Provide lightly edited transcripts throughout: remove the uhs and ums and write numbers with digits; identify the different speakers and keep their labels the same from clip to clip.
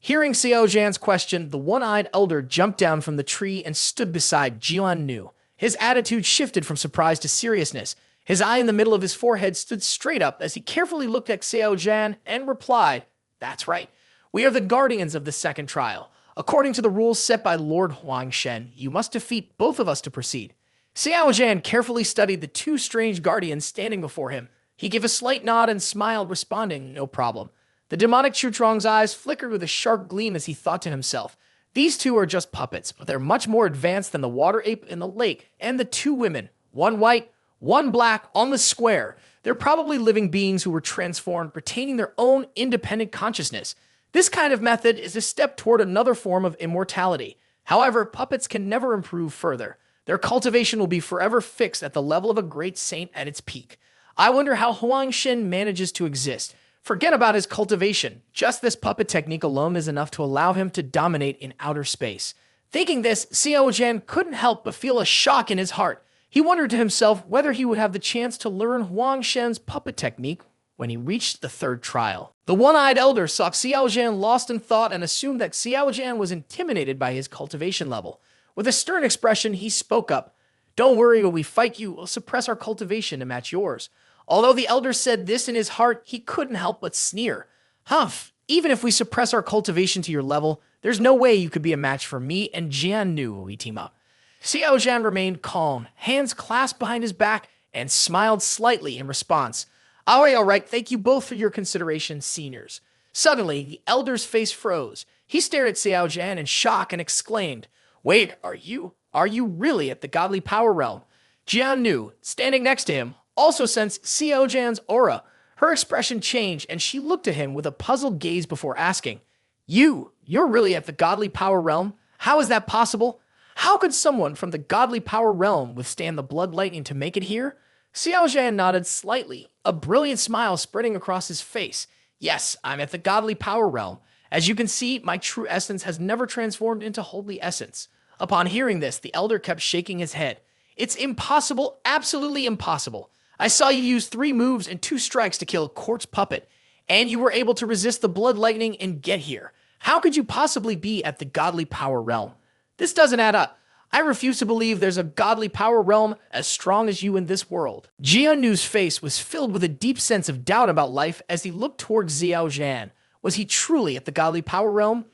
Speaker 1: Hearing Xiao Zhan's question, the one-eyed elder jumped down from the tree and stood beside Jian Nu. His attitude shifted from surprise to seriousness. His eye in the middle of his forehead stood straight up as he carefully looked at Xiao Zhan and replied, "That's right. We are the guardians of the second trial. According to the rules set by Lord Huang Shen, you must defeat both of us to proceed." Xiao Zhan carefully studied the two strange guardians standing before him. He gave a slight nod and smiled, responding, "No problem." The demonic Chu Zhang's eyes flickered with a sharp gleam as he thought to himself, "These two are just puppets, but they're much more advanced than the water ape in the lake and the two women, one white, one black, on the square. They're probably living beings who were transformed, retaining their own independent consciousness. This kind of method is a step toward another form of immortality. However, puppets can never improve further. Their cultivation will be forever fixed at the level of a great saint at its peak. I wonder how Huang Shen manages to exist. Forget about his cultivation. Just this puppet technique alone is enough to allow him to dominate in outer space." Thinking this, Xiao Zhan couldn't help but feel a shock in his heart. He wondered to himself whether he would have the chance to learn Huang Shen's puppet technique when he reached the third trial. The one-eyed elder saw Xiao Zhan lost in thought and assumed that Xiao Zhan was intimidated by his cultivation level. With a stern expression, he spoke up. "Don't worry, when we fight you, we'll suppress our cultivation to match yours." Although the elder said this in his heart, he couldn't help but sneer. "Humph, even if we suppress our cultivation to your level, there's no way you could be a match for me and Jian Nu when we team up." Xiao Zhan remained calm, hands clasped behind his back, and smiled slightly in response. All right, thank you both for your consideration, seniors." Suddenly, the elder's face froze. He stared at Xiao Zhan in shock and exclaimed, "Wait, are you really at the godly power realm?" Jian Nu, standing next to him, also sensed Xiao Zhan's aura. Her expression changed, and she looked at him with a puzzled gaze before asking, You're really at the godly power realm? How is that possible? How could someone from the godly power realm withstand the blood lightning to make it here?" Xiao Zhan nodded slightly, a brilliant smile spreading across his face. "Yes, I'm at the godly power realm. As you can see, my true essence has never transformed into holy essence." Upon hearing this, the elder kept shaking his head. "It's impossible, absolutely impossible. I saw you use 3 moves and 2 strikes to kill a quartz puppet, and you were able to resist the blood lightning and get here. How could you possibly be at the godly power realm? This doesn't add up. I refuse to believe there's a godly power realm as strong as you in this world." Jian Nu's face was filled with a deep sense of doubt about life as he looked towards Xiao Zhan. Was he truly at the godly power realm?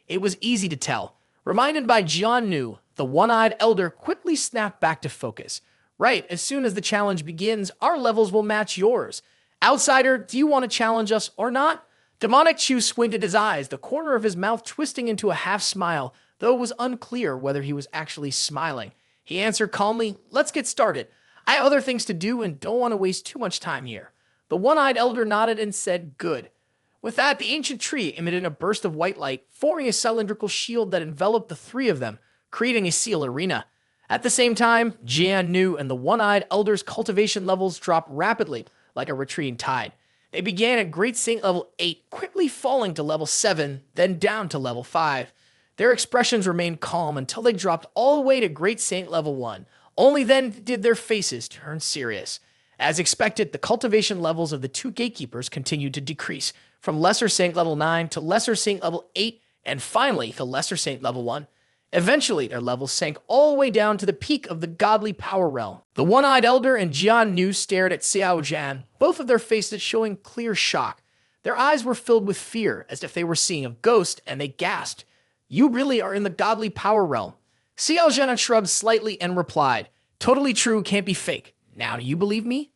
Speaker 1: It was easy to tell. Reminded by Jian Nu, the one-eyed elder quickly snapped back to focus. "Right, as soon as the challenge begins, our levels will match yours. Outsider, do you want to challenge us or not?" Demonic Chu squinted his eyes, the corner of his mouth twisting into a half-smile, though it was unclear whether he was actually smiling. He answered calmly, "Let's get started. I have other things to do and don't want to waste too much time here." The one-eyed elder nodded and said, "Good." With that, the ancient tree emitted a burst of white light, forming a cylindrical shield that enveloped the 3 of them, creating a sealed arena. At the same time, Jian Nu and the one-eyed elder's cultivation levels dropped rapidly, like a retreating tide. They began at Great Saint level 8, quickly falling to level 7, then down to level 5. Their expressions remained calm until they dropped all the way to Great Saint level 1. Only then did their faces turn serious. As expected, the cultivation levels of the 2 gatekeepers continued to decrease, from Lesser Saint level 9 to Lesser Saint level 8, and finally to Lesser Saint level 1. Eventually, their levels sank all the way down to the peak of the godly power realm. The one-eyed elder and Jian Nu stared at Xiao Zhan, both of their faces showing clear shock. Their eyes were filled with fear, as if they were seeing a ghost, and they gasped, "You really are in the godly power realm." Xiao Zhan shrugged slightly and replied, "Totally true, can't be fake. Now, do you believe me?"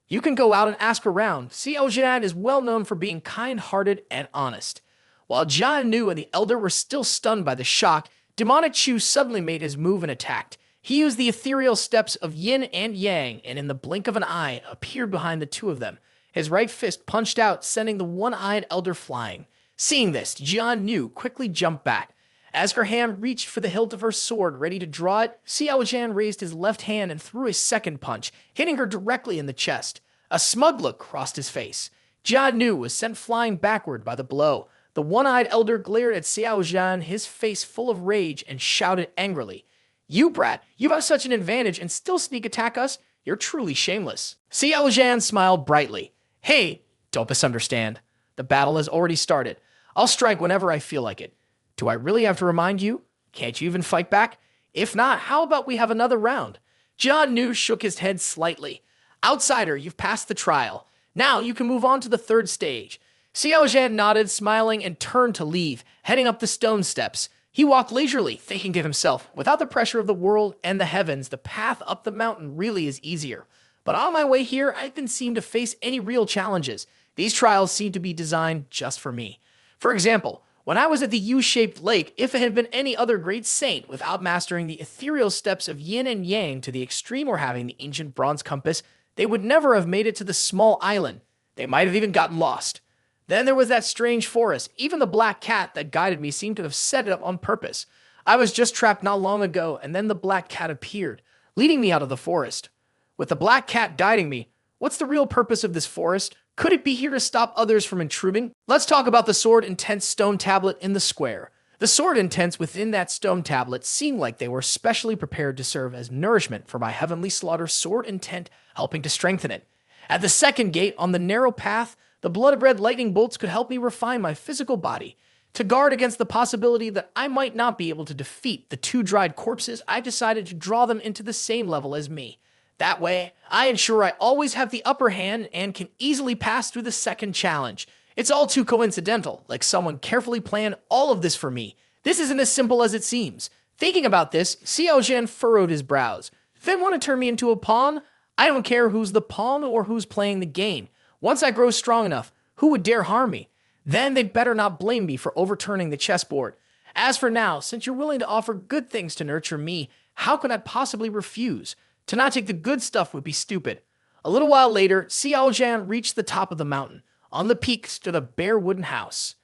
Speaker 1: "You can go out and ask around. Xiao Zhan is well known for being kind-hearted and honest." While Jian Nu and the elder were still stunned by the shock, Demonic Chu suddenly made his move and attacked. He used the ethereal steps of yin and yang, and in the blink of an eye, appeared behind the 2 of them. His right fist punched out, sending the one-eyed elder flying. Seeing this, Jian Nu quickly jumped back. As her hand reached for the hilt of her sword, ready to draw it, Xiao Zhan raised his left hand and threw a second punch, hitting her directly in the chest. A smug look crossed his face. Jian Nu was sent flying backward by the blow. The one-eyed elder glared at Xiao Zhan, his face full of rage, and shouted angrily, "You brat, you have such an advantage and still sneak attack us? You're truly shameless." Xiao Zhan smiled brightly. "Hey, don't misunderstand. The battle has already started. I'll strike whenever I feel like it. Do I really have to remind you? Can't you even fight back? If not, how about we have another round? Jian Nu shook his head slightly. Outsider, you've passed the trial. Now you can move on to the third stage. Xiao Zhan nodded, smiling, and turned to leave, heading up the stone steps. He walked leisurely, thinking to himself, without the pressure of the world and the heavens, the path up the mountain really is easier. But on my way here, I didn't seem to face any real challenges. These trials seem to be designed just for me. For example, when I was at the U-shaped lake, if it had been any other great saint without mastering the ethereal steps of yin and yang to the extreme or having the ancient bronze compass, they would never have made it to the small island. They might have even gotten lost. Then there was that strange forest. Even the black cat that guided me seemed to have set it up on purpose. I was just trapped not long ago, and then the black cat appeared, leading me out of the forest. With the black cat guiding me, what's the real purpose of this forest? Could it be here to stop others from intruding? Let's talk about the sword intent stone tablet in the square. The sword intents within that stone tablet seemed like they were specially prepared to serve as nourishment for my heavenly slaughter sword intent, helping to strengthen it. At the second gate on the narrow path, the blood-red lightning bolts could help me refine my physical body. To guard against the possibility that I might not be able to defeat the two dried corpses, I decided to draw them into the same level as me. That way, I ensure I always have the upper hand and can easily pass through the second challenge. It's all too coincidental, like someone carefully planned all of this for me. This isn't as simple as it seems. Thinking about this, Xiao Zhan furrowed his brows. They want to turn me into a pawn? I don't care who's the pawn or who's playing the game. Once I grow strong enough, who would dare harm me? Then they'd better not blame me for overturning the chessboard. As for now, since you're willing to offer good things to nurture me, how could I possibly refuse? To not take the good stuff would be stupid. A little while later, Xiao Zhan reached the top of the mountain. On the peak stood a bare wooden house.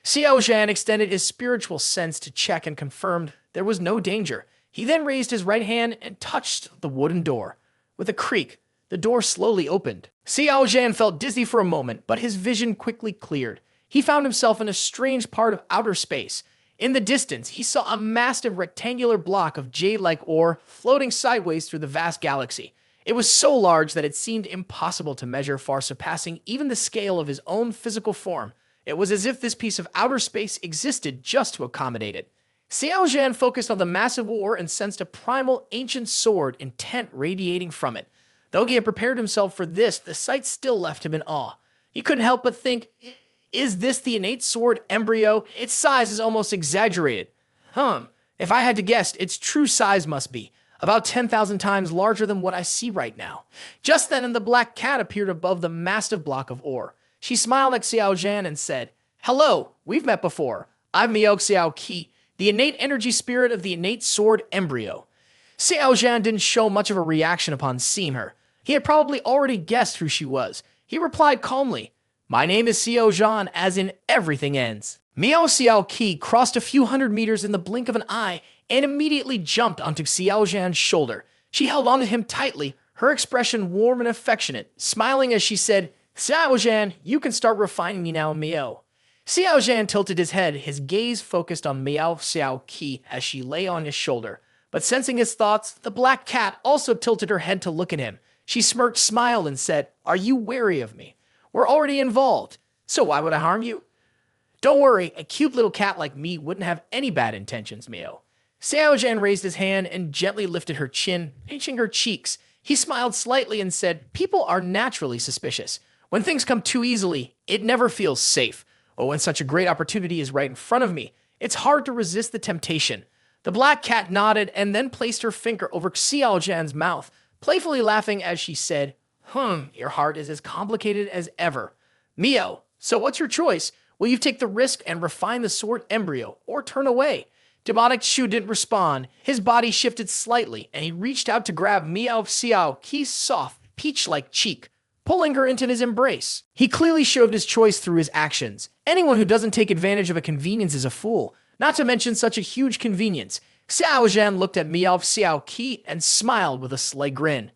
Speaker 1: Xiao Zhan extended his spiritual sense to check and confirmed there was no danger. He then raised his right hand and touched the wooden door. With a creak, the door slowly opened. Xiao Zhan felt dizzy for a moment, but his vision quickly cleared. He found himself in a strange part of outer space. In the distance, he saw a massive rectangular block of jade-like ore floating sideways through the vast galaxy. It was so large that it seemed impossible to measure, far surpassing even the scale of his own physical form. It was as if this piece of outer space existed just to accommodate it. Xiao Zhan focused on the massive ore and sensed a primal ancient sword intent radiating from it. Though he had prepared himself for this, the sight still left him in awe. He couldn't help but think, is this the innate sword embryo? Its size is almost exaggerated. If I had to guess, its true size must be about 10,000 times larger than what I see right now. Just then, the black cat appeared above the massive block of ore. She smiled at Xiao Zhan and said, "Hello, we've met before. I'm Miao Xiao Qi, the innate energy spirit of the innate sword embryo." Xiao Zhan didn't show much of a reaction upon seeing her. He had probably already guessed who she was. He replied calmly, "My name is Xiao Zhan, as in everything ends." Miao Xiao Qi crossed a few hundred meters in the blink of an eye and immediately jumped onto Xiao Zhan's shoulder. She held onto him tightly, her expression warm and affectionate, smiling as she said, "Xiao Zhan, you can start refining me now, Miao." Xiao Zhan tilted his head, his gaze focused on Miao Xiao Qi as she lay on his shoulder. But sensing his thoughts, the black cat also tilted her head to look at him. She smirked, smiled, and said, "Are you wary of me? We're already involved, so why would I harm you?" "Don't worry, a cute little cat like me wouldn't have any bad intentions, Miao." Xiao Zhan raised his hand and gently lifted her chin, pinching her cheeks. He smiled slightly and said, "People are naturally suspicious. When things come too easily, it never feels safe. But when such a great opportunity is right in front of me, it's hard to resist the temptation." The black cat nodded and then placed her finger over Xiao Zhan's mouth, playfully laughing as she said, "Your heart is as complicated as ever. Miao, so what's your choice? Will you take the risk and refine the sword embryo, or turn away?" Demonic Chu didn't respond. His body shifted slightly, and he reached out to grab Miao Xiao Qi's soft, peach-like cheek, pulling her into his embrace. He clearly showed his choice through his actions. Anyone who doesn't take advantage of a convenience is a fool, not to mention such a huge convenience. Xiao Zhan looked at Miao Xiao Qi and smiled with a sly grin.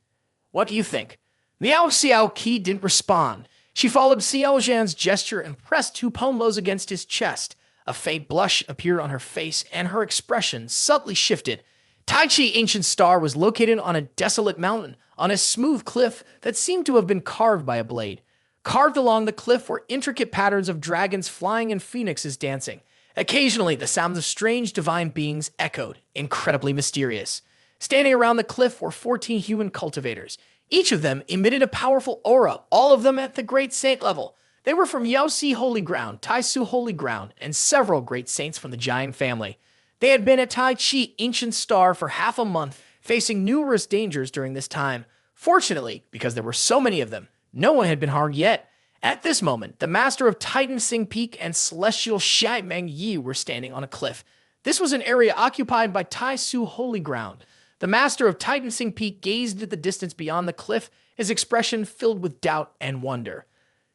Speaker 1: "What do you think?" Miao Xiao Qi didn't respond. She followed Xiao Zhan's gesture and pressed two pomlos against his chest. A faint blush appeared on her face, and her expression subtly shifted. Tai Chi Ancient Star was located on a desolate mountain, on a smooth cliff that seemed to have been carved by a blade. Carved along the cliff were intricate patterns of dragons flying and phoenixes dancing. Occasionally, the sounds of strange divine beings echoed, incredibly mysterious. Standing around the cliff were 14 human cultivators. Each of them emitted a powerful aura, all of them at the great saint level. They were from Yun He Holy Ground, Tai Su Holy Ground, and several great saints from the giant family. They had been at Tai Chi Ancient Star for half a month, facing numerous dangers during this time. Fortunately, because there were so many of them, no one had been harmed yet. At this moment, the master of Titan Sing Peak and celestial Xiaimeng Yi were standing on a cliff. This was an area occupied by Tai Su Holy Ground. The master of Titan Sing Peak gazed at the distance beyond the cliff, his expression filled with doubt and wonder.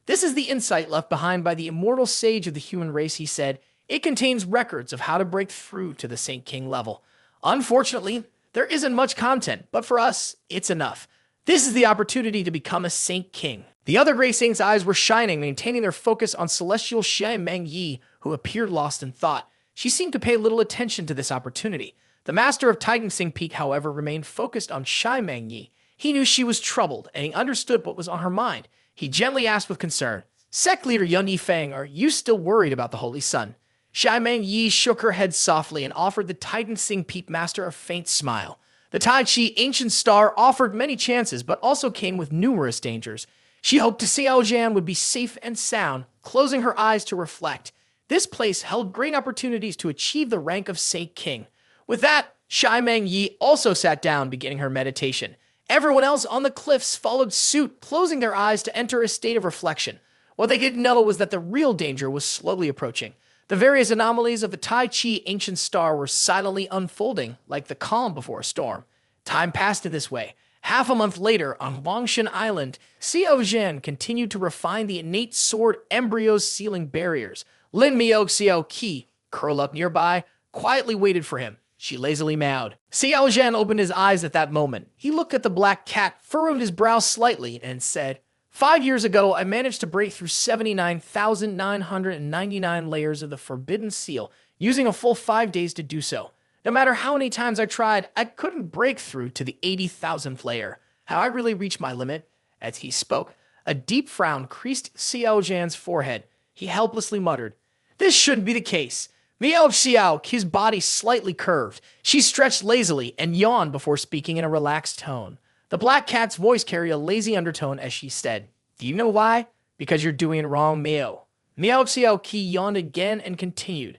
Speaker 1: This is the insight left behind by the immortal sage of the human race, he said. It contains records of how to break through to the Saint King level. Unfortunately, there isn't much content, but for us, it's enough. This is the opportunity to become a Saint King. The other Grey Saint's eyes were shining, maintaining their focus on celestial Xiaimeng Yi, who appeared lost in thought. She seemed to pay little attention to this opportunity. The master of Titan Sing Peak, however, remained focused on Xiaimeng Yi. He knew she was troubled, and he understood what was on her mind. He gently asked with concern, "Sect leader Yun He Feng, are you still worried about the Holy Sun?" Xiaimeng Yi shook her head softly and offered the Titan Sing Peak master a faint smile. The Tai Chi Ancient Star offered many chances, but also came with numerous dangers. She hoped Xiao Zhan would be safe and sound, closing her eyes to reflect. This place held great opportunities to achieve the rank of Saint King. With that, Xiaimeng Yi also sat down, beginning her meditation. Everyone else on the cliffs followed suit, closing their eyes to enter a state of reflection. What they didn't know was that the real danger was slowly approaching. The various anomalies of the Tai Chi Ancient Star were silently unfolding, like the calm before a storm. Time passed in this way. Half a month later, on Wangshan Island, Xiao Zhan continued to refine the innate sword embryo's sealing barriers. Lin Miao Xiao Qi, curled up nearby, quietly waited for him. She lazily meowed. Xiao Zhan opened his eyes at that moment. He looked at the black cat, furrowed his brow slightly, and said, 5 years ago, I managed to break through 79,999 layers of the Forbidden Seal, using a full 5 days to do so. No matter how many times I tried, I couldn't break through to the 80,000th layer. Have I really reached my limit? As he spoke, a deep frown creased Xiao Zhan's forehead. He helplessly muttered, "This shouldn't be the case." Miao Xiao, his body slightly curved. She stretched lazily and yawned before speaking in a relaxed tone. The black cat's voice carried a lazy undertone as she said, "Do you know why? Because you're doing it wrong, Miao." Miao Xiao Qi yawned again and continued,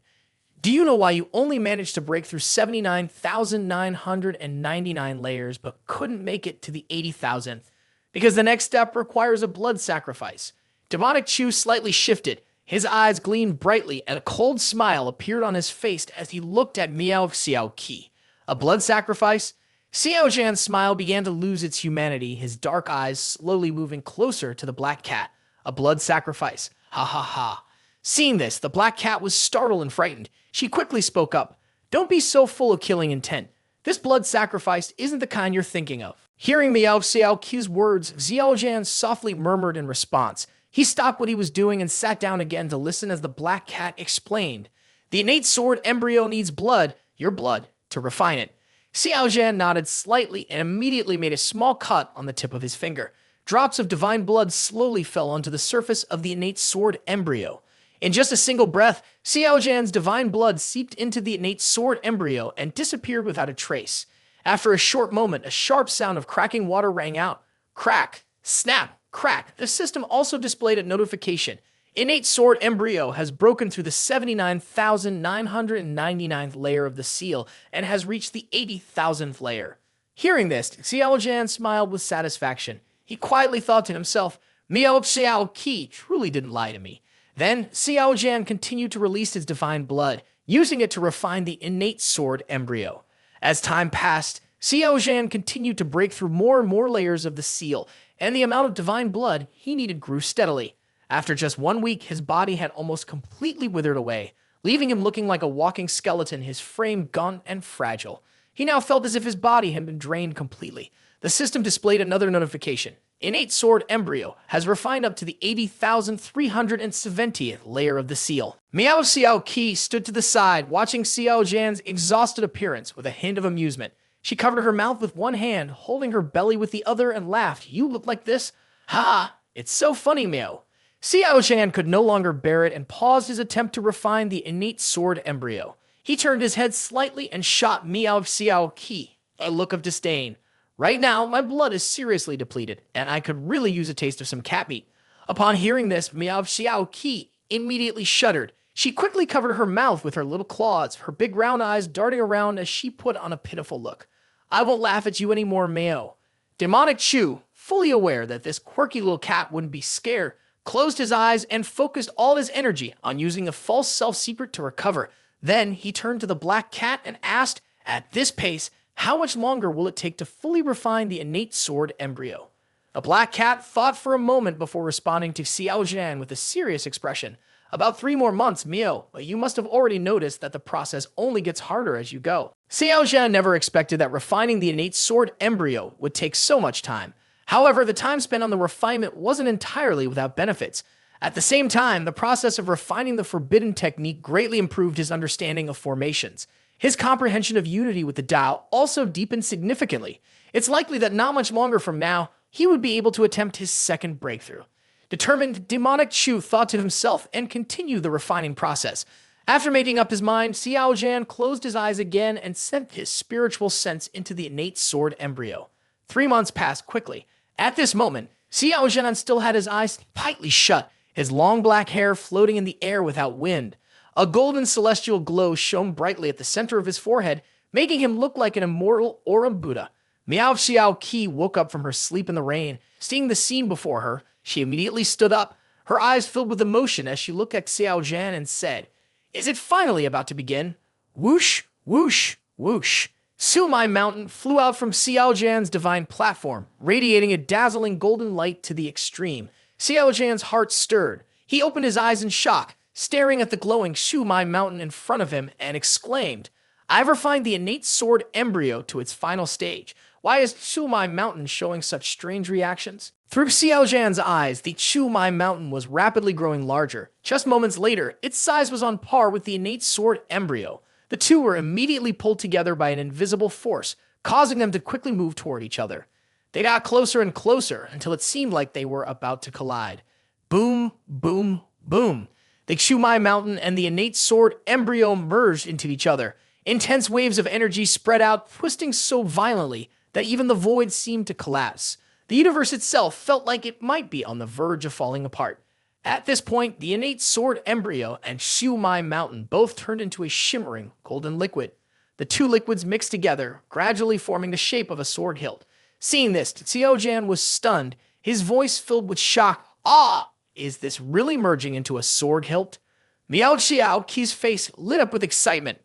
Speaker 1: "Do you know why you only managed to break through 79,999 layers but couldn't make it to the 80,000th? Because the next step requires a blood sacrifice." Demonic Chu slightly shifted. His eyes gleamed brightly, and a cold smile appeared on his face as he looked at Miao Xiao Qi. A blood sacrifice? Xiao Zhan's smile began to lose its humanity, his dark eyes slowly moving closer to the black cat. A blood sacrifice. Ha ha ha. Seeing this, the black cat was startled and frightened. She quickly spoke up. "Don't be so full of killing intent. This blood sacrifice isn't the kind you're thinking of." Hearing Miao Xiao Qi's words, Xiao Zhan softly murmured in response. He stopped what he was doing and sat down again to listen as the black cat explained. "The innate sword embryo needs blood, your blood, to refine it." Xiao Zhan nodded slightly and immediately made a small cut on the tip of his finger. Drops of divine blood slowly fell onto the surface of the innate sword embryo. In just a single breath, Xiao Zhan's divine blood seeped into the innate sword embryo and disappeared without a trace. After a short moment, a sharp sound of cracking water rang out. Crack, snap, crack. The system also displayed a notification. Innate sword embryo has broken through the 79,999th layer of the seal and has reached the 80,000th layer. Hearing this, Xiao Zhan smiled with satisfaction. He quietly thought to himself, "Miao Xiao Qi truly didn't lie to me." Then, Xiao Zhan continued to release his divine blood, using it to refine the innate sword embryo. As time passed, Xiao Zhan continued to break through more and more layers of the seal, and the amount of divine blood he needed grew steadily. After just 1 week, his body had almost completely withered away, leaving him looking like a walking skeleton, his frame gaunt and fragile. He now felt as if his body had been drained completely. The system displayed another notification. Innate sword embryo has refined up to the 80,370th layer of the seal. Miao Xiao Qi stood to the side, watching Xiao Zhan's exhausted appearance with a hint of amusement. She covered her mouth with one hand, holding her belly with the other, and laughed. "You look like this? Ha! It's so funny, Miao. Xiao Zhan could no longer bear it and paused his attempt to refine the innate sword embryo. He turned his head slightly and shot Miao Xiao Qi a look of disdain. Right now, my blood is seriously depleted, and I could really use a taste of some cat meat. Upon hearing this, Miao Xiao Qi immediately shuddered. She quickly covered her mouth with her little claws, her big round eyes darting around as she put on a pitiful look. I won't laugh at you anymore, Miao. Demonic Chu, fully aware that this quirky little cat wouldn't be scared, closed his eyes and focused all his energy on using a false self-secret to recover. Then he turned to the black cat and asked, at this pace, how much longer will it take to fully refine the innate sword embryo? The black cat thought for a moment before responding to Xiao Zhan with a serious expression. About 3 more months, Miao, but you must have already noticed that the process only gets harder as you go. Xiao Zhan never expected that refining the innate sword embryo would take so much time. However, the time spent on the refinement wasn't entirely without benefits. At the same time, the process of refining the forbidden technique greatly improved his understanding of formations. His comprehension of unity with the Tao also deepened significantly. It's likely that not much longer from now, he would be able to attempt his second breakthrough. Determined, demonic Chu thought to himself and continued the refining process. After making up his mind, Xiao Zhan closed his eyes again and sent his spiritual sense into the innate sword embryo. 3 months passed quickly. At this moment, Xiao Zhan still had his eyes tightly shut, his long black hair floating in the air without wind. A golden celestial glow shone brightly at the center of his forehead, making him look like an immortal or a Buddha. Miao Xiao Qi woke up from her sleep in the rain. Seeing the scene before her, she immediately stood up, her eyes filled with emotion as she looked at Xiao Zhan and said, "Is it finally about to begin?" Whoosh, whoosh, whoosh. Sumai Mountain flew out from Xiao Zhan's divine platform, radiating a dazzling golden light to the extreme. Xiao Zhan's heart stirred. He opened his eyes in shock, staring at the glowing Sumai Mountain in front of him, and exclaimed, "I've refined the innate sword embryo to its final stage. Why is Sumai Mountain showing such strange reactions?" Through Xiao Zhan's eyes, the Sumai Mountain was rapidly growing larger. Just moments later, its size was on par with the innate sword embryo. The two were immediately pulled together by an invisible force, causing them to quickly move toward each other. They got closer and closer until it seemed like they were about to collide. Boom, boom, boom. The Sumai Mountain and the innate sword embryo merged into each other. Intense waves of energy spread out, twisting so violently that even the void seemed to collapse. The universe itself felt like it might be on the verge of falling apart. At this point, the innate sword embryo and Sumai Mountain both turned into a shimmering golden liquid. The two liquids mixed together, gradually forming the shape of a sword hilt. Seeing this, Xiao Zhan was stunned, his voice filled with shock. "Ah! Is this really merging into a sword hilt?" Miao Xiao Qi's face lit up with excitement.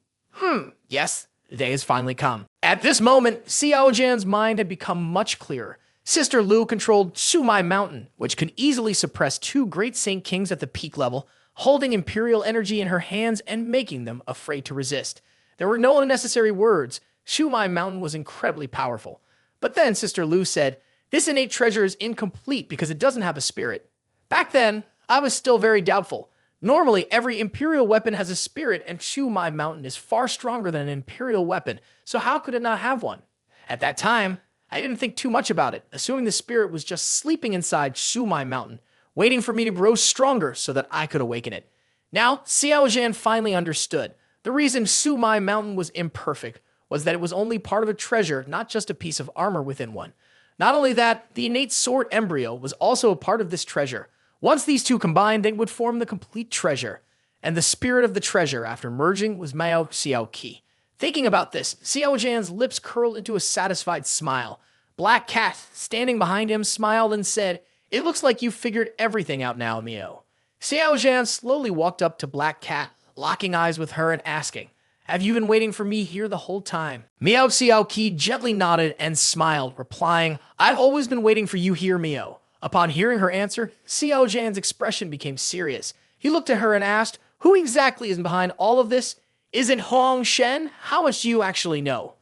Speaker 1: Yes, the day has finally come. At this moment, Xiao Zhan's mind had become much clearer. Sister Lu controlled Sumai Mountain, which could easily suppress 2 great Saint Kings at the peak level, holding imperial energy in her hands and making them afraid to resist. There were no unnecessary words. Sumai Mountain was incredibly powerful. But then Sister Lu said, "This innate treasure is incomplete because it doesn't have a spirit." Back then, I was still very doubtful. Normally, every imperial weapon has a spirit, and Sumai Mountain is far stronger than an imperial weapon, so how could it not have one? At that time, I didn't think too much about it, assuming the spirit was just sleeping inside Sumai Mountain, waiting for me to grow stronger so that I could awaken it. Now, Xiao Zhan finally understood. The reason Sumai Mountain was imperfect was that it was only part of a treasure, not just a piece of armor within one. Not only that, the innate sword embryo was also a part of this treasure. Once these two combined, they would form the complete treasure. And the spirit of the treasure, after merging, was Miao Xiao Qi. Thinking about this, Xiao Zhan's lips curled into a satisfied smile. Black Cat, standing behind him, smiled and said, "It looks like you've figured everything out now, Miao." Xiao Zhan slowly walked up to Black Cat, locking eyes with her and asking, "Have you been waiting for me here the whole time?" Miao Xiao Qi gently nodded and smiled, replying, "I've always been waiting for you here, Miao." Upon hearing her answer, Xiao Zhan's expression became serious. He looked at her and asked, "Who exactly is behind all of this? Is it Huang Shen? How much do you actually know?"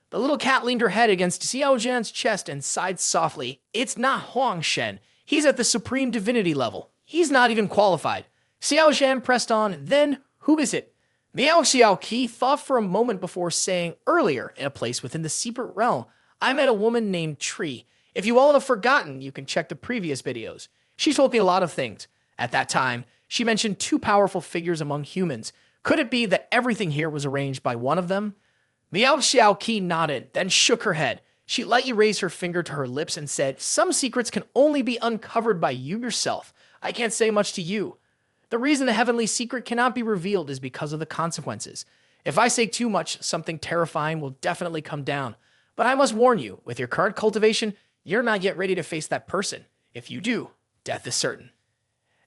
Speaker 1: The little cat leaned her head against Xiao Zhan's chest and sighed softly. "It's not Huang Shen. He's at the supreme divinity level. He's not even qualified." Xiao Zhan pressed on, "Then, who is it?" Miao Xiao Qi thought for a moment before saying, "Earlier, in a place within the secret realm, I met a woman named Tree. If you all have forgotten, you can check the previous videos. She told me a lot of things. At that time, she mentioned two powerful figures among humans. Could it be that everything here was arranged by one of them? Miao Xiao Qi nodded, then shook her head. She lightly raised her finger to her lips and said, "Some secrets can only be uncovered by you yourself. I can't say much to you. The reason the heavenly secret cannot be revealed is because of the consequences. If I say too much, something terrifying will definitely come down. But I must warn you, with your current cultivation, you're not yet ready to face that person. If you do, death is certain."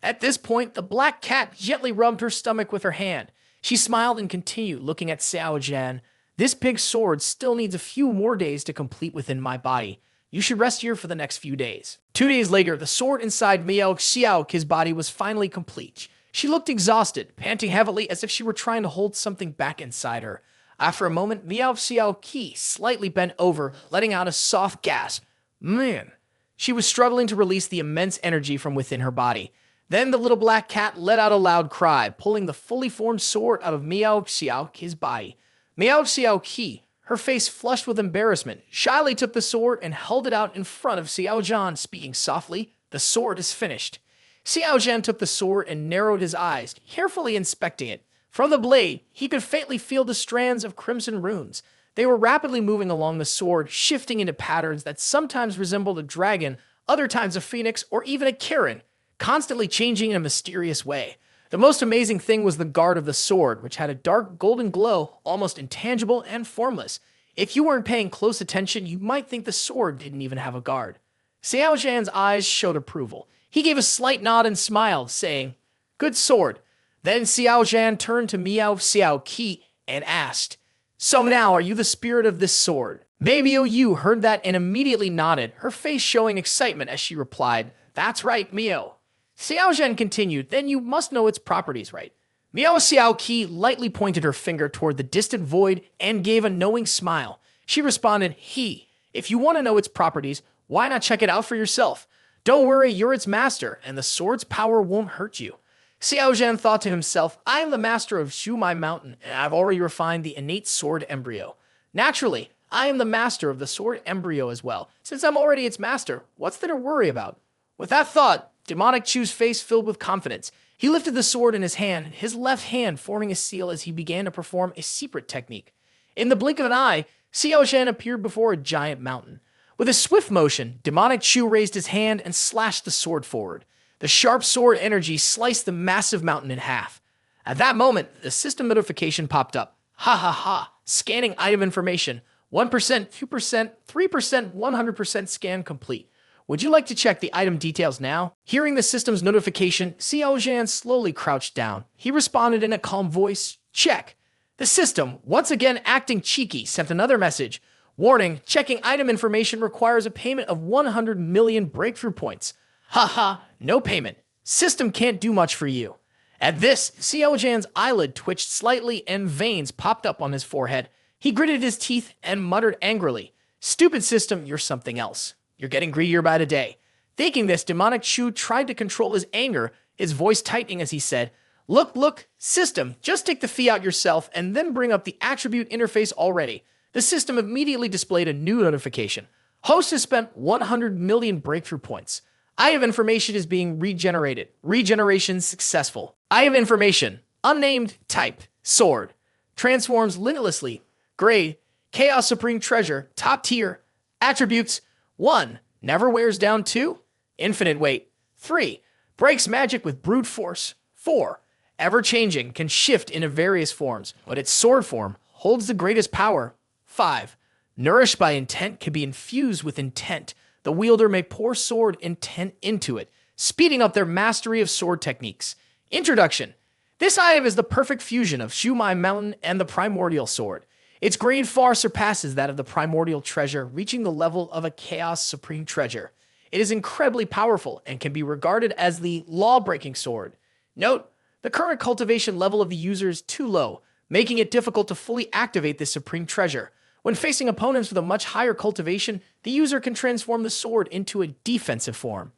Speaker 1: At this point, the black cat gently rubbed her stomach with her hand. She smiled and continued, looking at Xiao Zhan. "This big sword still needs a few more days to complete within my body. You should rest here for the next few days." 2 days later, the sword inside Miao Xiao's body was finally complete. She looked exhausted, panting heavily as if she were trying to hold something back inside her. After a moment, Miao Xiao slightly bent over, letting out a soft gasp. Man! She was struggling to release the immense energy from within her body. Then the little black cat let out a loud cry, pulling the fully formed sword out of Miao Xiao's body. Miao Xiao, her face flushed with embarrassment, shyly took the sword and held it out in front of Xiao Zhan, speaking softly, "The sword is finished." Xiao Zhan took the sword and narrowed his eyes, carefully inspecting it. From the blade, he could faintly feel the strands of crimson runes. They were rapidly moving along the sword, shifting into patterns that sometimes resembled a dragon, other times a phoenix, or even a Kirin, constantly changing in a mysterious way. The most amazing thing was the guard of the sword, which had a dark golden glow, almost intangible and formless. If you weren't paying close attention, you might think the sword didn't even have a guard. Xiao Zhan's eyes showed approval. He gave a slight nod and smiled, saying, "Good sword." Then Xiao Zhan turned to Miao Xiao and asked, "So now, are you the spirit of this sword?" Baby Yu heard that and immediately nodded, her face showing excitement as she replied, "That's right, Miao." Xiao Zhan continued, "Then you must know its properties, right?" Miao Xiao lightly pointed her finger toward the distant void and gave a knowing smile. She responded, "He, if you want to know its properties, why not check it out for yourself? Don't worry, you're its master, and the sword's power won't hurt you." Xiao Zhan thought to himself, "I am the master of Shumai Mountain, and I've already refined the innate sword embryo. Naturally, I am the master of the sword embryo as well. Since I'm already its master, what's there to worry about?" With that thought, Demonic Chu's face filled with confidence. He lifted the sword in his hand, his left hand forming a seal as he began to perform a secret technique. In the blink of an eye, Xiao Zhan appeared before a giant mountain. With a swift motion, Demonic Chu raised his hand and slashed the sword forward. The sharp sword energy sliced the massive mountain in half. At that moment, the system notification popped up. "Ha ha ha, scanning item information. 1%, 2%, 3%, 100% scan complete. Would you like to check the item details now?" Hearing the system's notification, Xiao Zhan slowly crouched down. He responded in a calm voice, "Check." The system, once again acting cheeky, sent another message. "Warning, checking item information requires a payment of 100 million breakthrough points." Haha, no payment. System can't do much for you. At this, Xiao Zhan's eyelid twitched slightly and veins popped up on his forehead. He gritted his teeth and muttered angrily, "Stupid system, you're something else. You're getting greedier by the day." Thinking this, Demonic Chu tried to control his anger, his voice tightening as he said, Look, system, just take the fee out yourself and then bring up the attribute interface already." The system immediately displayed a new notification. Host has spent 100 million breakthrough points. Item information is being regenerated. Regeneration successful. Item information. Unnamed type. Sword. Transforms limitlessly. Grade. Chaos Supreme Treasure. Top tier. Attributes. 1. Never wears down. 2. Infinite weight. 3. Breaks magic with brute force. 4. Ever-changing, can shift into various forms, but its sword form holds the greatest power. 5. Nourished by intent, can be infused with intent. The wielder may pour sword intent into it, speeding up their mastery of sword techniques. Introduction. This item is the perfect fusion of Shumai Mountain and the primordial sword. Its grade far surpasses that of the primordial treasure, reaching the level of a Chaos Supreme Treasure. It is incredibly powerful and can be regarded as the law-breaking sword. Note, the current cultivation level of the user is too low, making it difficult to fully activate this supreme treasure. When facing opponents with a much higher cultivation, the user can transform the sword into a defensive form.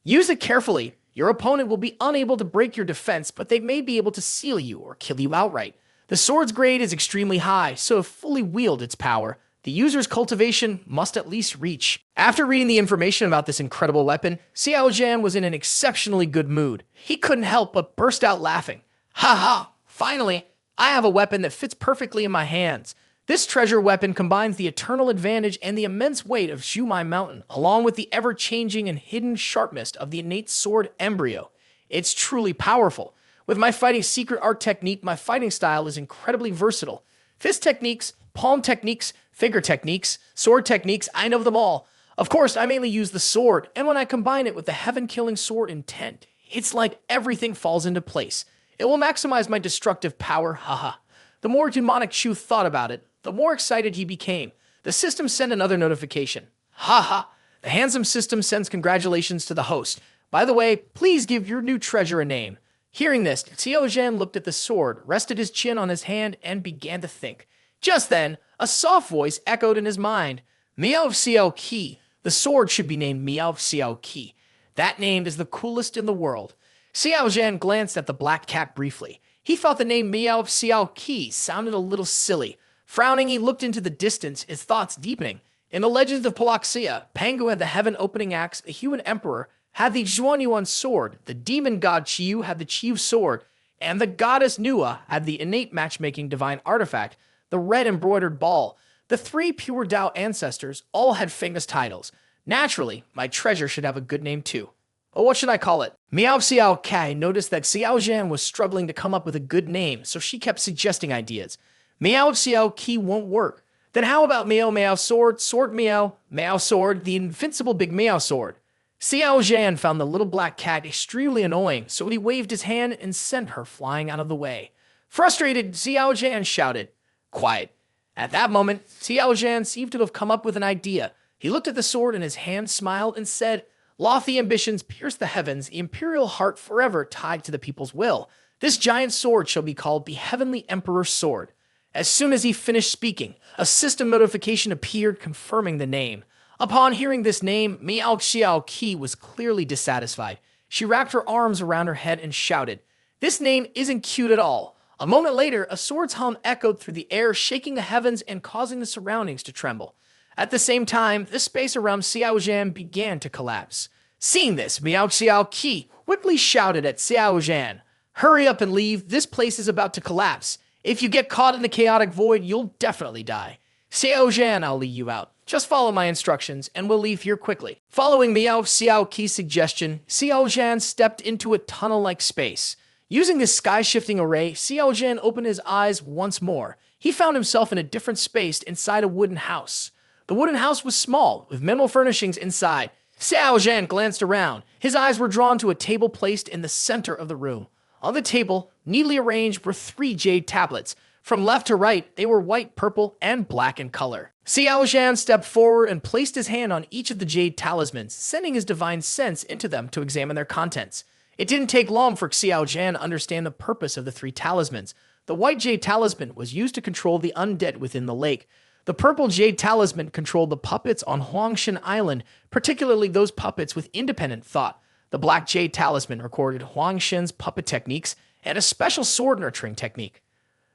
Speaker 1: Use it carefully. Your opponent will be unable to break your defense, but they may be able to seal you or kill you outright. The sword's grade is extremely high, so if fully wield its power, The user's cultivation must at least reach. After reading the information about this incredible weapon, Xiao Zhan was in an exceptionally good mood. He couldn't help but burst out laughing. Ha ha! Finally, I have a weapon that fits perfectly in my hands. This treasure weapon combines the eternal advantage and the immense weight of Zhumai Mountain, along with the ever-changing and hidden sharpness of the innate sword embryo. It's truly powerful. With my fighting secret art technique, my fighting style is incredibly versatile. Fist techniques, palm techniques, finger techniques, sword techniques, I know them all. Of course, I mainly use the sword, and when I combine it with the heaven-killing sword intent, it's like everything falls into place. It will maximize my destructive power, haha. The more demonic Chu thought about it, the more excited he became. The system sent another notification. Haha, the handsome system sends congratulations to the host. By the way, please give your new treasure a name. Hearing this, Xiao Zhan looked at the sword, rested his chin on his hand, and began to think. Just then, a soft voice echoed in his mind. Miao Xiao Qi. The sword should be named Miao Xiao Qi. That name is the coolest in the world. Xiao Zhan glanced at the black cat briefly. He thought the name Miao Xiao Qi sounded a little silly. Frowning, he looked into the distance, his thoughts deepening. In the legends of Palaxia, Pangu had the heaven-opening axe, the human emperor had the Zhuanyuan sword, the demon god Qiu had the Qiu sword, and the goddess Nua had the innate matchmaking divine artifact, the red embroidered ball. The three pure Dao ancestors all had famous titles. Naturally, my treasure should have a good name too. Well, what should I call it? Miao Xiao Kai noticed that Xiao Zhan was struggling to come up with a good name, so she kept suggesting ideas. Miao Xiao Qi won't work. Then how about Miao Miao Sword, Sword Miao, Miao Sword, the invincible big Miao Sword? Xiao Zhan found the little black cat extremely annoying, so he waved his hand and sent her flying out of the way. Frustrated, Xiao Zhan shouted, "Quiet." At that moment, Xiao Zhan seemed to have come up with an idea. He looked at the sword and his hand smiled and said, "Lofty ambitions pierce the heavens, the imperial heart forever tied to the people's will. This giant sword shall be called the Heavenly Emperor's Sword." As soon as he finished speaking, a system notification appeared confirming the name. Upon hearing this name, Miao Xiao Qi was clearly dissatisfied. She wrapped her arms around her head and shouted, "This name isn't cute at all." A moment later, a sword's hum echoed through the air, shaking the heavens and causing the surroundings to tremble. At the same time, the space around Xiao Zhan began to collapse. Seeing this, Miao Xiao Qi quickly shouted at Xiao Zhan, "Hurry up and leave, this place is about to collapse. If you get caught in the chaotic void, you'll definitely die. Xiao Zhan, I'll lead you out. Just follow my instructions, and we'll leave here quickly." Following Miao Xiao Qi's suggestion, Xiao Zhan stepped into a tunnel-like space. Using this sky-shifting array, Xiao Zhan opened his eyes once more. He found himself in a different space inside a wooden house. The wooden house was small, with minimal furnishings inside. Xiao Zhan glanced around. His eyes were drawn to a table placed in the center of the room. On the table, neatly arranged, were 3 jade tablets. From left to right, they were white, purple, and black in color. Xiao Zhan stepped forward and placed his hand on each of the jade talismans, sending his divine sense into them to examine their contents. It didn't take long for Xiao Zhan to understand the purpose of the 3 talismans. The white jade talisman was used to control the undead within the lake. The purple jade talisman controlled the puppets on Huangshan Island, particularly those puppets with independent thought. The black jade talisman recorded Huangshan's puppet techniques and a special sword nurturing technique.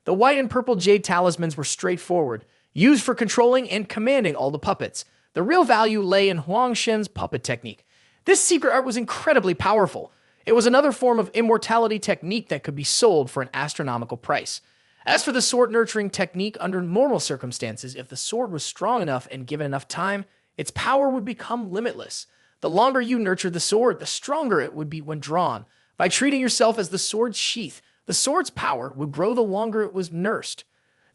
Speaker 1: The white and purple jade talismans were straightforward, used for controlling and commanding all the puppets. The real value lay in Huangshan's puppet technique. This secret art was incredibly powerful. It was another form of immortality technique that could be sold for an astronomical price. As for the sword nurturing technique, under normal circumstances, if the sword was strong enough and given enough time, its power would become limitless. The longer you nurtured the sword, the stronger it would be when drawn. By treating yourself as the sword's sheath, the sword's power would grow the longer it was nursed.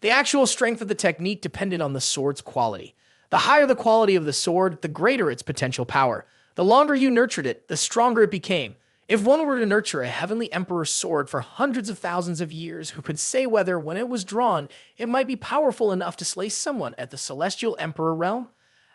Speaker 1: The actual strength of the technique depended on the sword's quality. The higher the quality of the sword, the greater its potential power. The longer you nurtured it, the stronger it became. If one were to nurture a heavenly emperor's sword for hundreds of thousands of years, who could say whether, when it was drawn, it might be powerful enough to slay someone at the celestial emperor realm?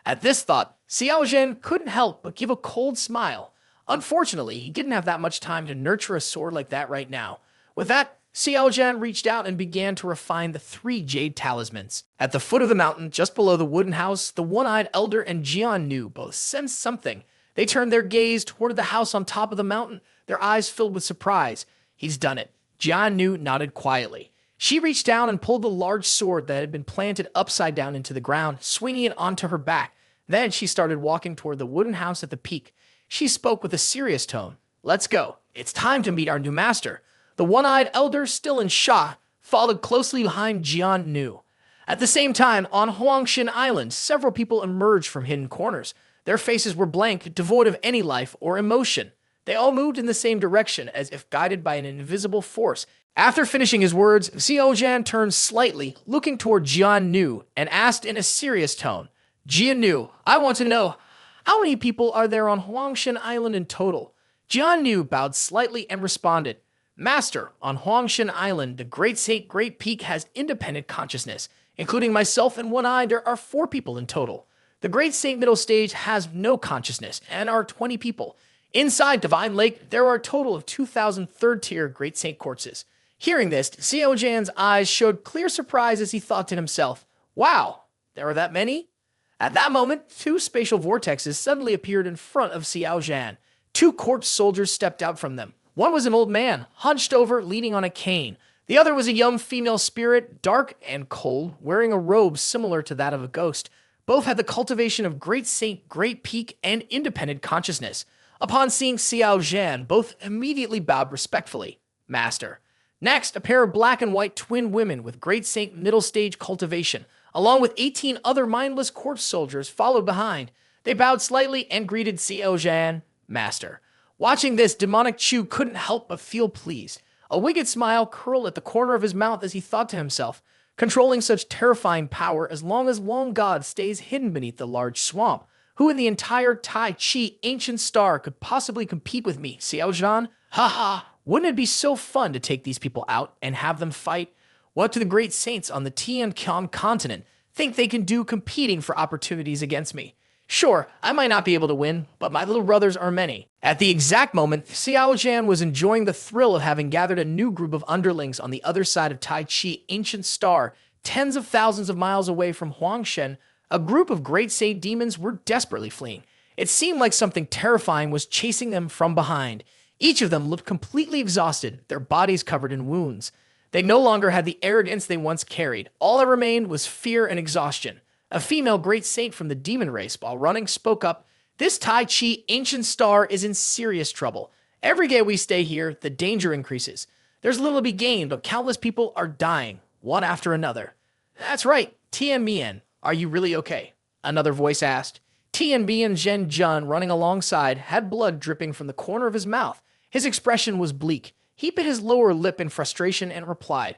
Speaker 1: At this thought, Xiao Zhan couldn't help but give a cold smile. Unfortunately, he didn't have that much time to nurture a sword like that right now. With that, Xiao Zhan reached out and began to refine the 3 jade talismans. At the foot of the mountain, just below the wooden house, the one-eyed elder and Jian Nu both sensed something. They turned their gaze toward the house on top of the mountain, their eyes filled with surprise. "He's done it." Jian Nu nodded quietly. She reached down and pulled the large sword that had been planted upside down into the ground, swinging it onto her back. Then she started walking toward the wooden house at the peak. She spoke with a serious tone. "Let's go. It's time to meet our new master." The one-eyed elder, still in shock, followed closely behind Jian Nu. At the same time, on Huangshan Island, several people emerged from hidden corners. Their faces were blank, devoid of any life or emotion. They all moved in the same direction, as if guided by an invisible force. After finishing his words, Xiao Zhan turned slightly, looking toward Jian Nu, and asked in a serious tone, "Jian Nu, I want to know, how many people are there on Huangshan Island in total?" Jian Nu bowed slightly and responded, "Master, on Huangshan Island, the Great Saint Great Peak has independent consciousness. Including myself and One Eye, there are 4 people in total. The Great Saint Middle Stage has no consciousness and are 20 people. Inside Divine Lake, there are a total of 2,000 third-tier Great Saint corpses." Hearing this, Xiao Zhan's eyes showed clear surprise as he thought to himself, "Wow, there are that many?" At that moment, 2 spatial vortexes suddenly appeared in front of Xiao Zhan. 2 corpse soldiers stepped out from them. One was an old man, hunched over, leaning on a cane. The other was a young female spirit, dark and cold, wearing a robe similar to that of a ghost. Both had the cultivation of Great Saint, Great Peak, and independent consciousness. Upon seeing Xiao Zhan, both immediately bowed respectfully. "Master." Next, a pair of black and white twin women with Great Saint Middle Stage cultivation, along with 18 other mindless corpse soldiers, followed behind. They bowed slightly and greeted Xiao Zhan, "Master." Watching this, demonic Chu couldn't help but feel pleased. A wicked smile curled at the corner of his mouth as he thought to himself, controlling such terrifying power as long as Long God stays hidden beneath the large swamp. Who in the entire Tai Chi ancient star could possibly compete with me, Xiao Zhan? Haha, wouldn't it be so fun to take these people out and have them fight? What do the great saints on the Tian Qiong Continent think they can do competing for opportunities against me? Sure, I might not be able to win, but my little brothers are many. At the exact moment, Xiao Zhan was enjoying the thrill of having gathered a new group of underlings on the other side of Tai Chi ancient star, tens of thousands of miles away from Huangshan. A group of great saint demons were desperately fleeing. It seemed like something terrifying was chasing them from behind. Each of them looked completely exhausted, their bodies covered in wounds. They no longer had the arrogance they once carried. All that remained was fear and exhaustion. A female great saint from the demon race, while running, spoke up, "This Tai Chi ancient star is in serious trouble. Every day we stay here, the danger increases. There's little to be gained, but countless people are dying, one after another." "That's right, Tian Mian. Are you really okay?" another voice asked. Tian Mian Zhen Jun, running alongside, had blood dripping from the corner of his mouth. His expression was bleak. He bit his lower lip in frustration and replied,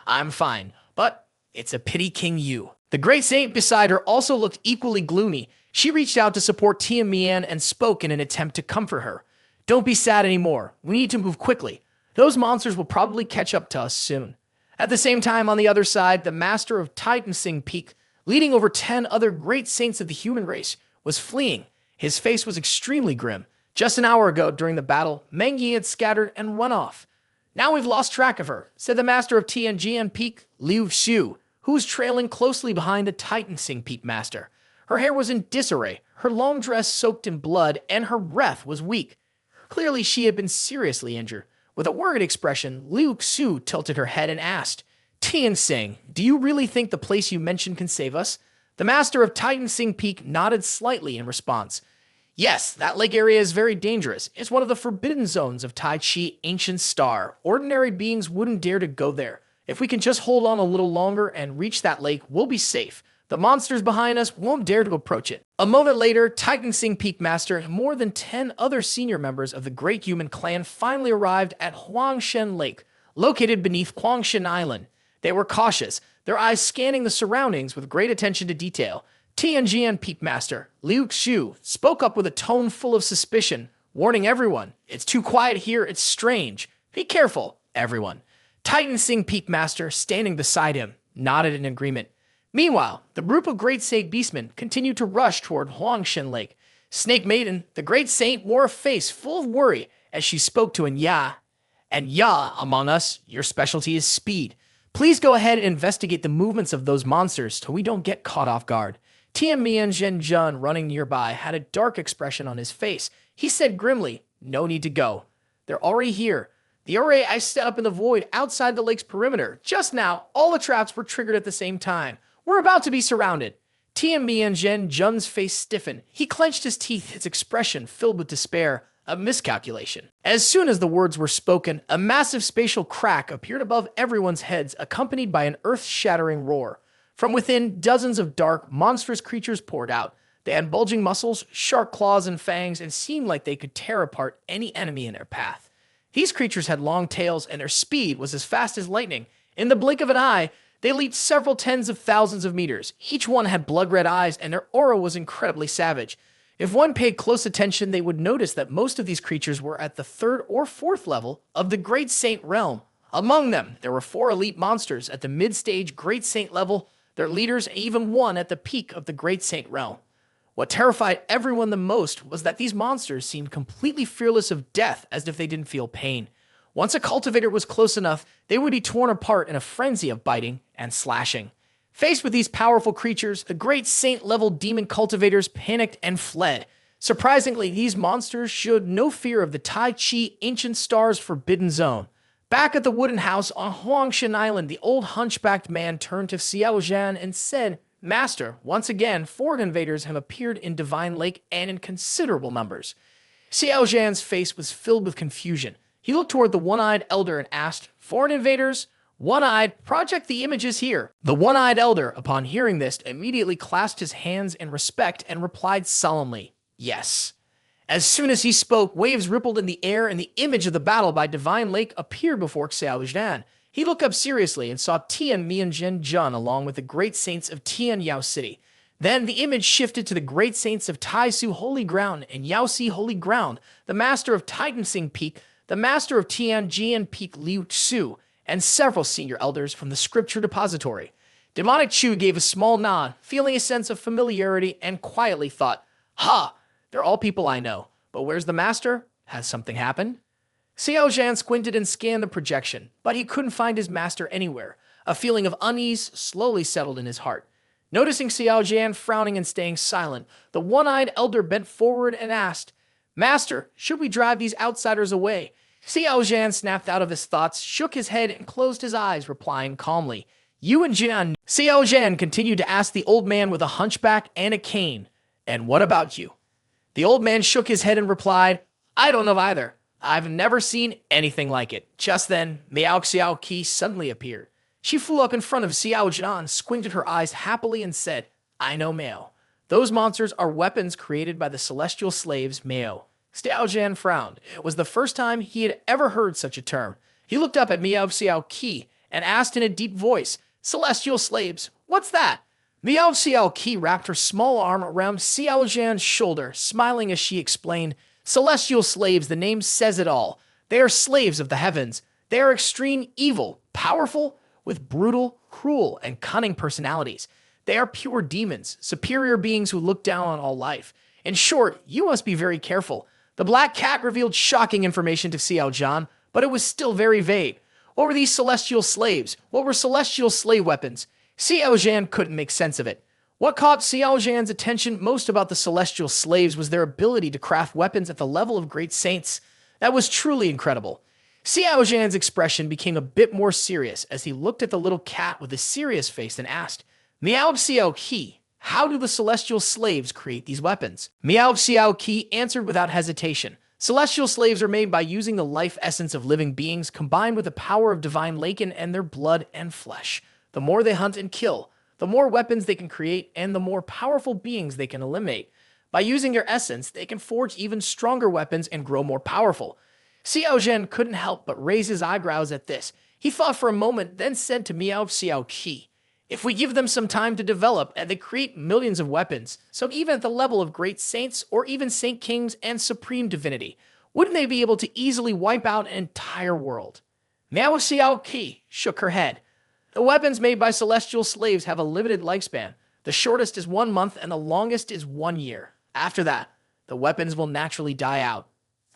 Speaker 1: "I'm fine, but it's a pity King Yu." The great saint beside her also looked equally gloomy. She reached out to support Tian Mian and spoke in an attempt to comfort her. "Don't be sad anymore. We need to move quickly. Those monsters will probably catch up to us soon." At the same time, on the other side, the master of Titan Peak, leading over 10 other great saints of the human race, was fleeing. His face was extremely grim. Just an hour ago, during the battle, Meng Yi had scattered and run off. "Now we've lost track of her," said the master of Tianjian Peak, Liu Xiu, who was trailing closely behind the Titan Peak master. Her hair was in disarray, her long dress soaked in blood, and her breath was weak. Clearly, she had been seriously injured. With a worried expression, Liu Xiu tilted her head and asked, "Tian Xing, do you really think the place you mentioned can save us?" The master of Titan Peak nodded slightly in response. "Yes, that lake area is very dangerous. It's one of the forbidden zones of Tai Chi Ancient Star. Ordinary beings wouldn't dare to go there. If we can just hold on a little longer and reach that lake, we'll be safe. The monsters behind us won't dare to approach it." A moment later, Titan Peak Master and more than 10 other senior members of the Great Human Clan finally arrived at Huangshan Lake, located beneath Huangshan Island. They were cautious, their eyes scanning the surroundings with great attention to detail. Tianjian Peak Master, Liu Xiu, spoke up with a tone full of suspicion, warning everyone, "It's too quiet here, it's strange. Be careful, everyone." Titan Peak Master, standing beside him, nodded in agreement. Meanwhile, the group of Great Saint Beastmen continued to rush toward Huangshan Lake. Snake Maiden, the Great Saint, wore a face full of worry as she spoke to Ya. "And Ya, among us, your specialty is speed. Please go ahead and investigate the movements of those monsters so we don't get caught off guard." Tian Mian Zhen Jun, running nearby, had a dark expression on his face. He said grimly, "No need to go. They're already here. The array I set up in the void outside the lake's perimeter. Just now, all the traps were triggered at the same time. We're about to be surrounded. Tian Jun's face stiffened. He clenched his teeth, his expression filled with despair. A miscalculation. As soon as the words were spoken, a massive spatial crack appeared above everyone's heads, accompanied by an earth-shattering roar. From within, dozens of dark, monstrous creatures poured out. They had bulging muscles, sharp claws and fangs, and seemed like they could tear apart any enemy in their path. These creatures had long tails, and their speed was as fast as lightning. In the blink of an eye, they leaped several tens of thousands of meters. Each one had blood-red eyes, and their aura was incredibly savage. If one paid close attention, they would notice that most of these creatures were at the 3rd or 4th level of the Great Saint realm. Among them, there were 4 elite monsters at the mid-stage Great Saint level, their leaders, and even one at the peak of the Great Saint realm. What terrified everyone the most was that these monsters seemed completely fearless of death, as if they didn't feel pain. Once a cultivator was close enough, they would be torn apart in a frenzy of biting and slashing. Faced with these powerful creatures, the Great Saint-level demon cultivators panicked and fled. Surprisingly, these monsters showed no fear of the Tai Chi Ancient Star's Forbidden Zone. Back at the wooden house on Huangshan Island, the old hunchbacked man turned to Xiao Zhan and said, "Master, once again, foreign invaders have appeared in Divine Lake and in considerable numbers." Xiao Zhan's face was filled with confusion. He looked toward the one-eyed elder and asked, "Foreign invaders?" "One-eyed, project the images here." The one-eyed elder, upon hearing this, immediately clasped his hands in respect and replied solemnly, "Yes." As soon as he spoke, waves rippled in the air and the image of the battle by Divine Lake appeared before Xiao Zhan. He looked up seriously and saw Tian Jun along with the great saints of Tian Yao City. Then the image shifted to the great saints of Tai Su Holy Ground and Yaoxi Holy Ground, the master of Titansing Peak, the master of Tianjian Peak Liu Tzu, and several senior elders from the scripture depository. Demonic Chu gave a small nod, feeling a sense of familiarity, and quietly thought, "Ha! They're all people I know. But where's the master? Has something happened?" Xiao Zhan squinted and scanned the projection, but he couldn't find his master anywhere. A feeling of unease slowly settled in his heart. Noticing Xiao Zhan frowning and staying silent, the one-eyed elder bent forward and asked, "Master, should we drive these outsiders away?" Xiao Zhan snapped out of his thoughts, shook his head, and closed his eyes, replying calmly, "Yun Jian." Xiao Zhan continued to ask the old man with a hunchback and a cane, "And what about you?" The old man shook his head and replied, "I don't know either. I've never seen anything like it." Just then, Miao Xiao Qi suddenly appeared. She flew up in front of Xiao Zhan, squinted her eyes happily, and said, "I know Miao. Those monsters are weapons created by the celestial slaves Miao." Xiao Zhan frowned. It was the first time he had ever heard such a term. He looked up at Miao Xiao Qi and asked in a deep voice, "Celestial slaves, what's that?" Miao Xiao Qi wrapped her small arm around Xiao Zhan's shoulder, smiling as she explained, "Celestial slaves, the name says it all. They are slaves of the heavens. They are extreme evil, powerful, with brutal, cruel, and cunning personalities. They are pure demons, superior beings who look down on all life. In short, you must be very careful." The black cat revealed shocking information to Xiao Zhan, but it was still very vague. What were these celestial slaves? What were celestial slave weapons? Xiao Zhan couldn't make sense of it. What caught Xiao Zhan's attention most about the celestial slaves was their ability to craft weapons at the level of great saints. That was truly incredible. Xiao Zhan's expression became a bit more serious as he looked at the little cat with a serious face and asked, "Miao Xiao Qi, how do the celestial slaves create these weapons?" Miao Xiao Qi answered without hesitation. "Celestial slaves are made by using the life essence of living beings combined with the power of divine Laken and their blood and flesh. The more they hunt and kill, the more weapons they can create and the more powerful beings they can eliminate. By using their essence, they can forge even stronger weapons and grow more powerful." Xiao Zhan couldn't help but raise his eyebrows at this. He thought for a moment, then said to Miao Xiao Qi, "If we give them some time to develop and they create millions of weapons, so even at the level of great saints or even saint kings and supreme divinity, wouldn't they be able to easily wipe out an entire world?" Miao Xiao Qi shook her head. "The weapons made by celestial slaves have a limited lifespan. The shortest is 1 month and the longest is 1 year. After that, the weapons will naturally die out."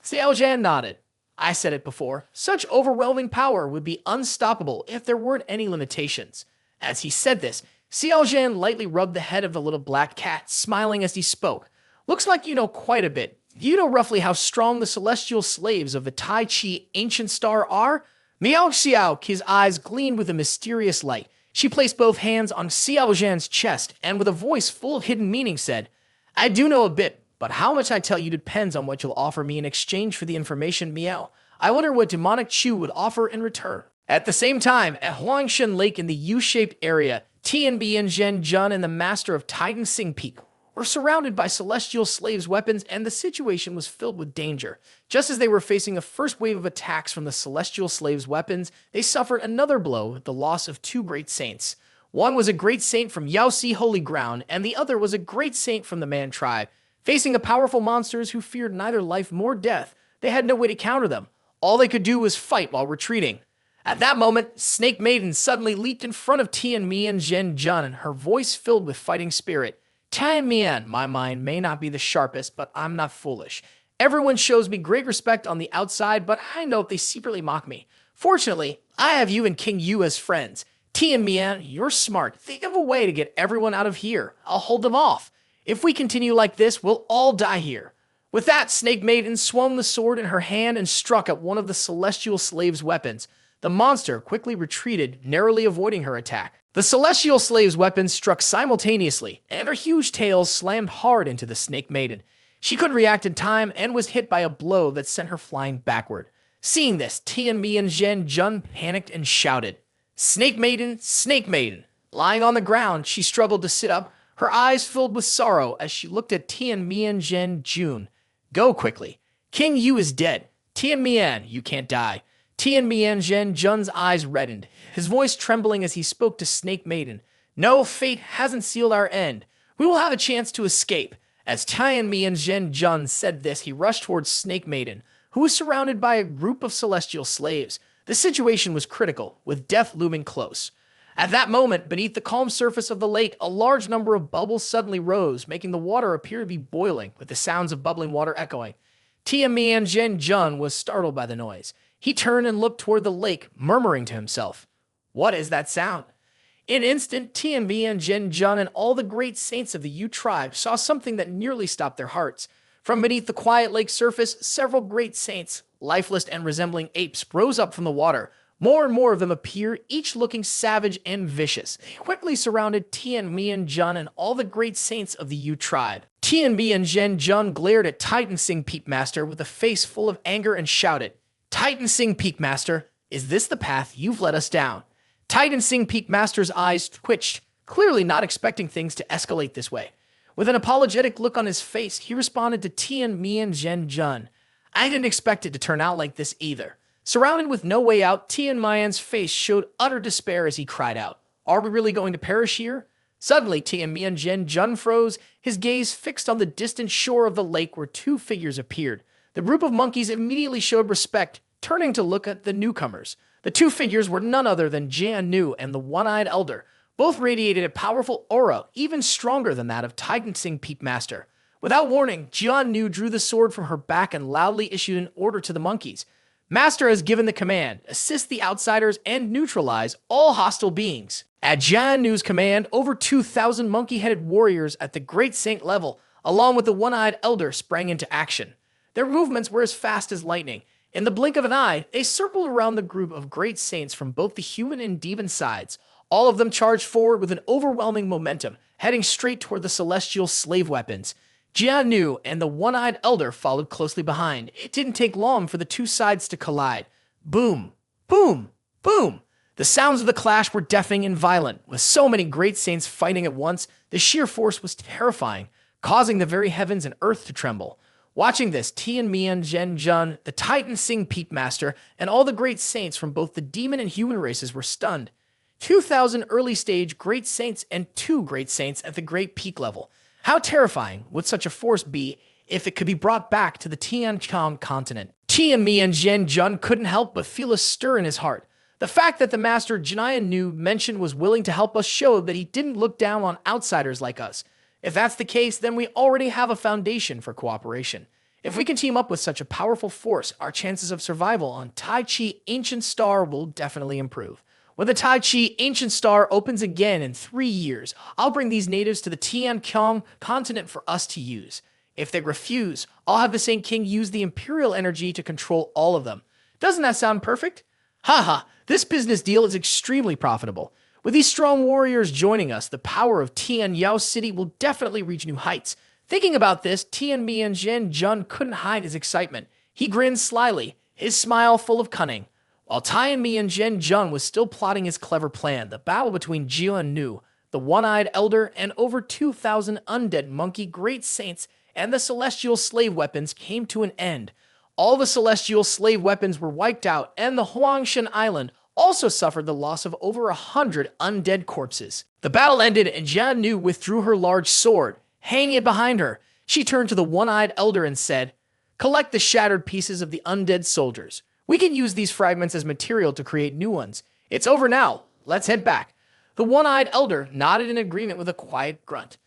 Speaker 1: Xiao Zhan nodded. "I said it before, such overwhelming power would be unstoppable if there weren't any limitations." As he said this, Xiao Zhan lightly rubbed the head of the little black cat, smiling as he spoke. "Looks like you know quite a bit. Do you know roughly how strong the celestial slaves of the Tai Chi ancient star are? Miao Xiao, his eyes gleamed with a mysterious light. She placed both hands on Xiao Zhan's chest and with a voice full of hidden meaning said, I do know a bit, but how much I tell you depends on what you'll offer me in exchange for the information, Miao. I wonder what demonic Chu would offer in return. At the same time, at Huangshan Lake in the U-shaped area, Tian Zhen and the master of Titan Sing Peak were surrounded by celestial slaves' weapons, and the situation was filled with danger. Just as they were facing a first wave of attacks from the celestial slaves' weapons, they suffered another blow with the loss of two great saints. One was a great saint from Tai Su Holy Ground, and the other was a great saint from the Man tribe. Facing a powerful monsters who feared neither life nor death, they had no way to counter them. All they could do was fight while retreating. At that moment, Snake Maiden suddenly leaped in front of Tian Zhen, and her voice filled with fighting spirit. Tian Mian, my mind may not be the sharpest, but I'm not foolish. Everyone shows me great respect on the outside, but I know they secretly mock me. Fortunately, I have you and King Yu as friends. Tian Mian, you're smart. Think of a way to get everyone out of here. I'll hold them off. If we continue like this, we'll all die here. With that, Snake Maiden swung the sword in her hand and struck at one of the celestial slaves' weapons. The monster quickly retreated, narrowly avoiding her attack. The celestial slave's weapons struck simultaneously, and her huge tails slammed hard into the Snake Maiden. She couldn't react in time and was hit by a blow that sent her flying backward. Seeing this, Tian Zhen panicked and shouted, Snake Maiden, Snake Maiden! Lying on the ground, she struggled to sit up, her eyes filled with sorrow as she looked at Tian Zhen. Go quickly. King Yu is dead. Tian Mian, you can't die. Tian Zhen's eyes reddened, his voice trembling as he spoke to Snake Maiden. No, fate hasn't sealed our end. We will have a chance to escape. As Tian Zhen said this, he rushed towards Snake Maiden, who was surrounded by a group of celestial slaves. The situation was critical, with death looming close. At that moment, beneath the calm surface of the lake, a large number of bubbles suddenly rose, making the water appear to be boiling, with the sounds of bubbling water echoing. Tian Zhen was startled by the noise. He turned and looked toward the lake, murmuring to himself, What is that sound? In an instant, Tian Zhen and all the great saints of the Yu tribe saw something that nearly stopped their hearts. From beneath the quiet lake surface, several great saints, lifeless and resembling apes, rose up from the water. More and more of them appear, each looking savage and vicious. They quickly surrounded Tian and all the great saints of the Yu tribe. Tian Zhen glared at Titan Sing Peak Master with a face full of anger and shouted, Titan Sing Peak Master, is this the path you've led us down? Titan Sing Peak Master's eyes twitched, clearly not expecting things to escalate this way. With an apologetic look on his face, he responded to Tian Zhen. I didn't expect it to turn out like this either. Surrounded with no way out, Tian Mian's face showed utter despair as he cried out, Are we really going to perish here? Suddenly, Tian Zhen froze, his gaze fixed on the distant shore of the lake where two figures appeared. The group of monkeys immediately showed respect, turning to look at the newcomers. The two figures were none other than Jian Nu and the One-Eyed Elder. Both radiated a powerful aura, even stronger than that of Titan Sing Peak Master. Without warning, Jian Nu drew the sword from her back and loudly issued an order to the monkeys. Master has given the command, assist the outsiders and neutralize all hostile beings. At Jian Nu's command, over 2,000 monkey-headed warriors at the Great Saint level, along with the One-Eyed Elder, sprang into action. Their movements were as fast as lightning. In the blink of an eye, they circled around the group of great saints from both the human and demon sides. All of them charged forward with an overwhelming momentum, heading straight toward the celestial slave weapons. Jian Nu and the One-Eyed Elder followed closely behind. It didn't take long for the two sides to collide. Boom, boom, boom. The sounds of the clash were deafening and violent. With so many great saints fighting at once, the sheer force was terrifying, causing the very heavens and earth to tremble. Watching this, Tian Zhen, the Titan Sing Peak Master, and all the great saints from both the demon and human races were stunned. 2,000 early-stage great saints and 2 great saints at the great peak level. How terrifying would such a force be if it could be brought back to the Tian Qiong Continent? Tian Zhen couldn't help but feel a stir in his heart. The fact that the Master Jian Nu mentioned was willing to help us showed that he didn't look down on outsiders like us. If that's the case, then we already have a foundation for cooperation. If we can team up with such a powerful force, our chances of survival on Tai Chi Ancient Star will definitely improve. When the Tai Chi Ancient Star opens again in 3 years, I'll bring these natives to the Tian Qiong Continent for us to use. If they refuse, I'll have the Saint King use the Imperial energy to control all of them. Doesn't that sound perfect? Haha, this business deal is extremely profitable. With these strong warriors joining us, the power of Tian Yao City will definitely reach new heights. Thinking about this, Tianmian Jun couldn't hide his excitement. He grinned slyly, his smile full of cunning. While Tianmian Jun was still plotting his clever plan, the battle between Jian, the one-eyed elder, and over 2,000 undead monkey great saints and the celestial slave weapons came to an end. All the celestial slave weapons were wiped out, and the Huangshan Island also suffered the loss of over 100 undead corpses. The battle ended, and Jian withdrew her large sword, hanging it behind her. She turned to the one-eyed elder and said, "Collect the shattered pieces of the undead soldiers. We can use these fragments as material to create new ones. It's over now. Let's head back." The one-eyed elder nodded in agreement with a quiet grunt.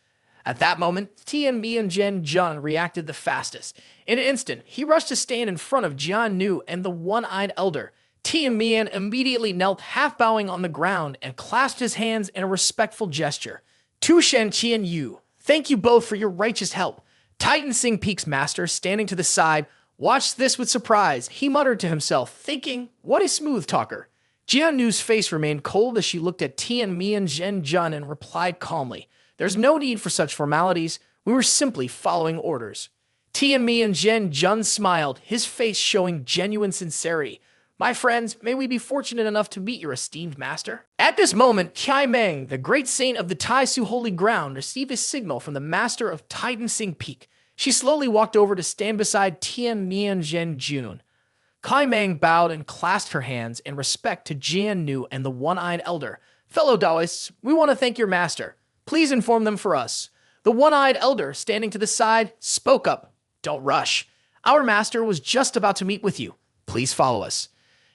Speaker 1: At that moment, Tianmian Jun reacted the fastest. In an instant, he rushed to stand in front of Jian and the one-eyed elder. Tianmian immediately knelt, half-bowing on the ground, and clasped his hands in a respectful gesture. "Tu Shen Qian Yu, thank you both for your righteous help." Titan Sing Peak's master, standing to the side, watched this with surprise. He muttered to himself, thinking, what a smooth talker. Jianu's face remained cold as she looked at Tianmian Jun and replied calmly, "There's no need for such formalities. We were simply following orders." Tianmian Jun smiled, his face showing genuine sincerity. "My friends, may we be fortunate enough to meet your esteemed master." At this moment, Kai Meng, the great saint of the Tai Su Holy Ground, received a signal from the master of Titan Sing Peak. She slowly walked over to stand beside Tianmian Jun. Kai Meng bowed and clasped her hands in respect to Jian and the one-eyed elder. "Fellow Taoists, we want to thank your master. Please inform them for us." The one-eyed elder, standing to the side, spoke up. "Don't rush. Our master was just about to meet with you. Please follow us."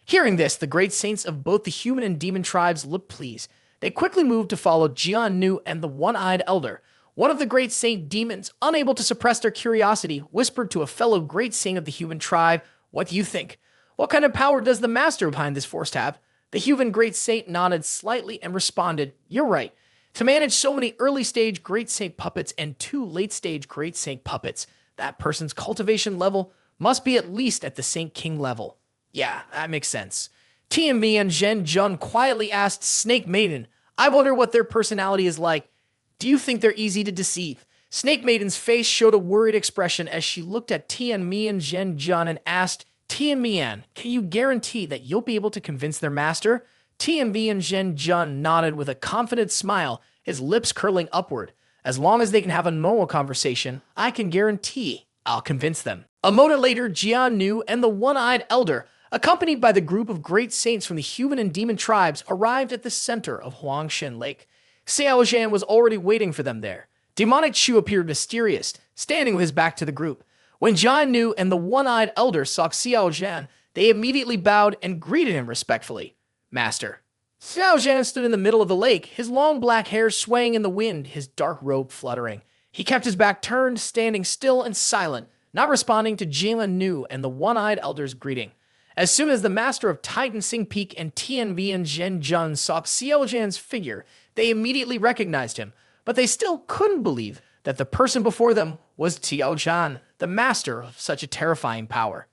Speaker 1: Hearing this, the great saints of both the human and demon tribes looked pleased. They quickly moved to follow Jian and the one-eyed elder. One of the great saint demons, unable to suppress their curiosity, whispered to a fellow great saint of the human tribe, "What do you think? What kind of power does the master behind this force have?" The human great saint nodded slightly and responded, "You're right. To manage so many early-stage great saint puppets and 2 late-stage great saint puppets, that person's cultivation level must be at least at the Saint King level." "Yeah, that makes sense." Tianmian Jun quietly asked Snake Maiden, "I wonder what their personality is like. Do you think they're easy to deceive?" Snake Maiden's face showed a worried expression as she looked at Tianmian Jun and asked, "Tianmian, can you guarantee that you'll be able to convince their master?" Tianmian Jun nodded with a confident smile, his lips curling upward. "As long as they can have a normal conversation, I can guarantee I'll convince them." A moment later, Jian and the one-eyed elder, accompanied by the group of great saints from the human and demon tribes, arrived at the center of Huangshan Lake. Xiao Zhan was already waiting for them there. Demonic Chu appeared mysterious, standing with his back to the group. When Jian and the one-eyed elder saw Xiao Zhan, they immediately bowed and greeted him respectfully. "Master." Xiao Zhan stood in the middle of the lake, his long black hair swaying in the wind, his dark robe fluttering. He kept his back turned, standing still and silent, not responding to Jian and the one-eyed elder's greeting. As soon as the master of Titan Sing Peak and Tianmian Jun saw Xiao Zhan's figure, they immediately recognized him, but they still couldn't believe that the person before them was Xiao Zhan, the master of such a terrifying power.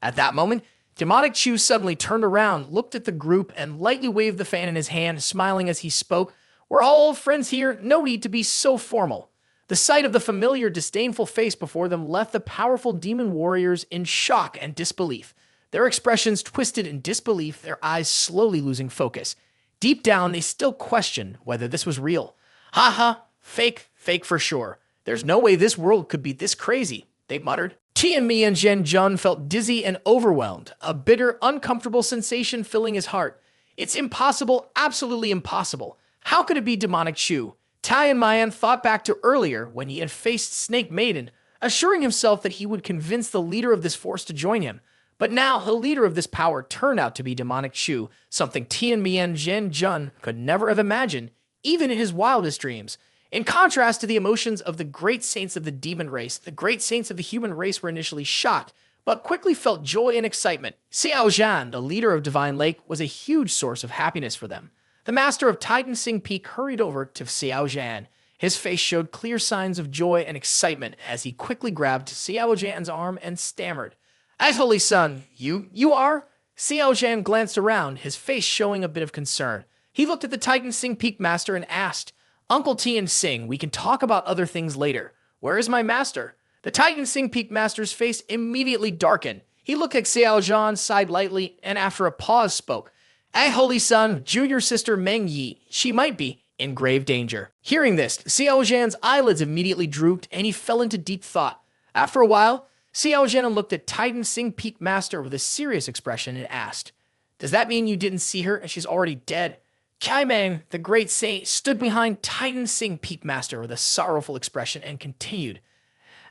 Speaker 1: At that moment, Demonic Chu suddenly turned around, looked at the group, and lightly waved the fan in his hand, smiling as he spoke. "We're all old friends here, no need to be so formal." The sight of the familiar, disdainful face before them left the powerful demon warriors in shock and disbelief. Their expressions twisted in disbelief, their eyes slowly losing focus. Deep down, they still questioned whether this was real. "Haha, fake for sure. There's no way this world could be this crazy," they muttered. Tianmian Jun felt dizzy and overwhelmed, a bitter, uncomfortable sensation filling his heart. "It's impossible, absolutely impossible. How could it be Demonic Chu?" Tianmian thought back to earlier when he had faced Snake Maiden, assuring himself that he would convince the leader of this force to join him. But now the leader of this power turned out to be Demonic Chu, something Tianmian Jun could never have imagined, even in his wildest dreams. In contrast to the emotions of the great saints of the demon race, the great saints of the human race were initially shocked, but quickly felt joy and excitement. Xiao Zhan, the leader of Divine Lake, was a huge source of happiness for them. The master of Titan Sing Peak hurried over to Xiao Zhan. His face showed clear signs of joy and excitement as he quickly grabbed Xiao Zhan's arm and stammered, "As Holy Son, you are?" Xiao Zhan glanced around, his face showing a bit of concern. He looked at the Titan Sing Peak Master and asked, "Uncle Tian Sing, we can talk about other things later. Where is my master?" The Titan Sing Peak Master's face immediately darkened. He looked at Xiao Zhan, sighed lightly, and after a pause spoke, Holy Son, junior sister Meng Yi, she might be in grave danger." Hearing this, Xiao Zhan's eyelids immediately drooped and he fell into deep thought. After a while, Xiao Zhan looked at Titan Sing Peak Master with a serious expression and asked, "Does that mean you didn't see her and she's already dead?" Kai Meng, the great saint, stood behind Titan Sing Peak Master with a sorrowful expression and continued,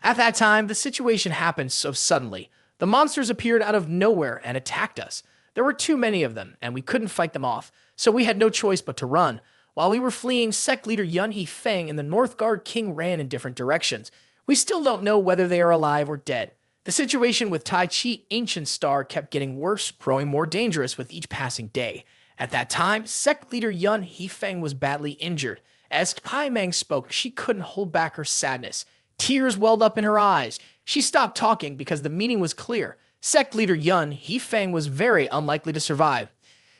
Speaker 1: "At that time, the situation happened so suddenly. The monsters appeared out of nowhere and attacked us. There were too many of them, and we couldn't fight them off, so we had no choice but to run. While we were fleeing, sect leader Yun He Feng and the Northgard King ran in different directions. We still don't know whether they are alive or dead. The situation with Tai Chi Ancient Star kept getting worse, growing more dangerous with each passing day. At that time, sect leader Yun He Feng was badly injured. As Kai Meng spoke, she couldn't hold back her sadness. Tears welled up in her eyes. She stopped talking because the meaning was clear. Sect leader Yun He Feng was very unlikely to survive.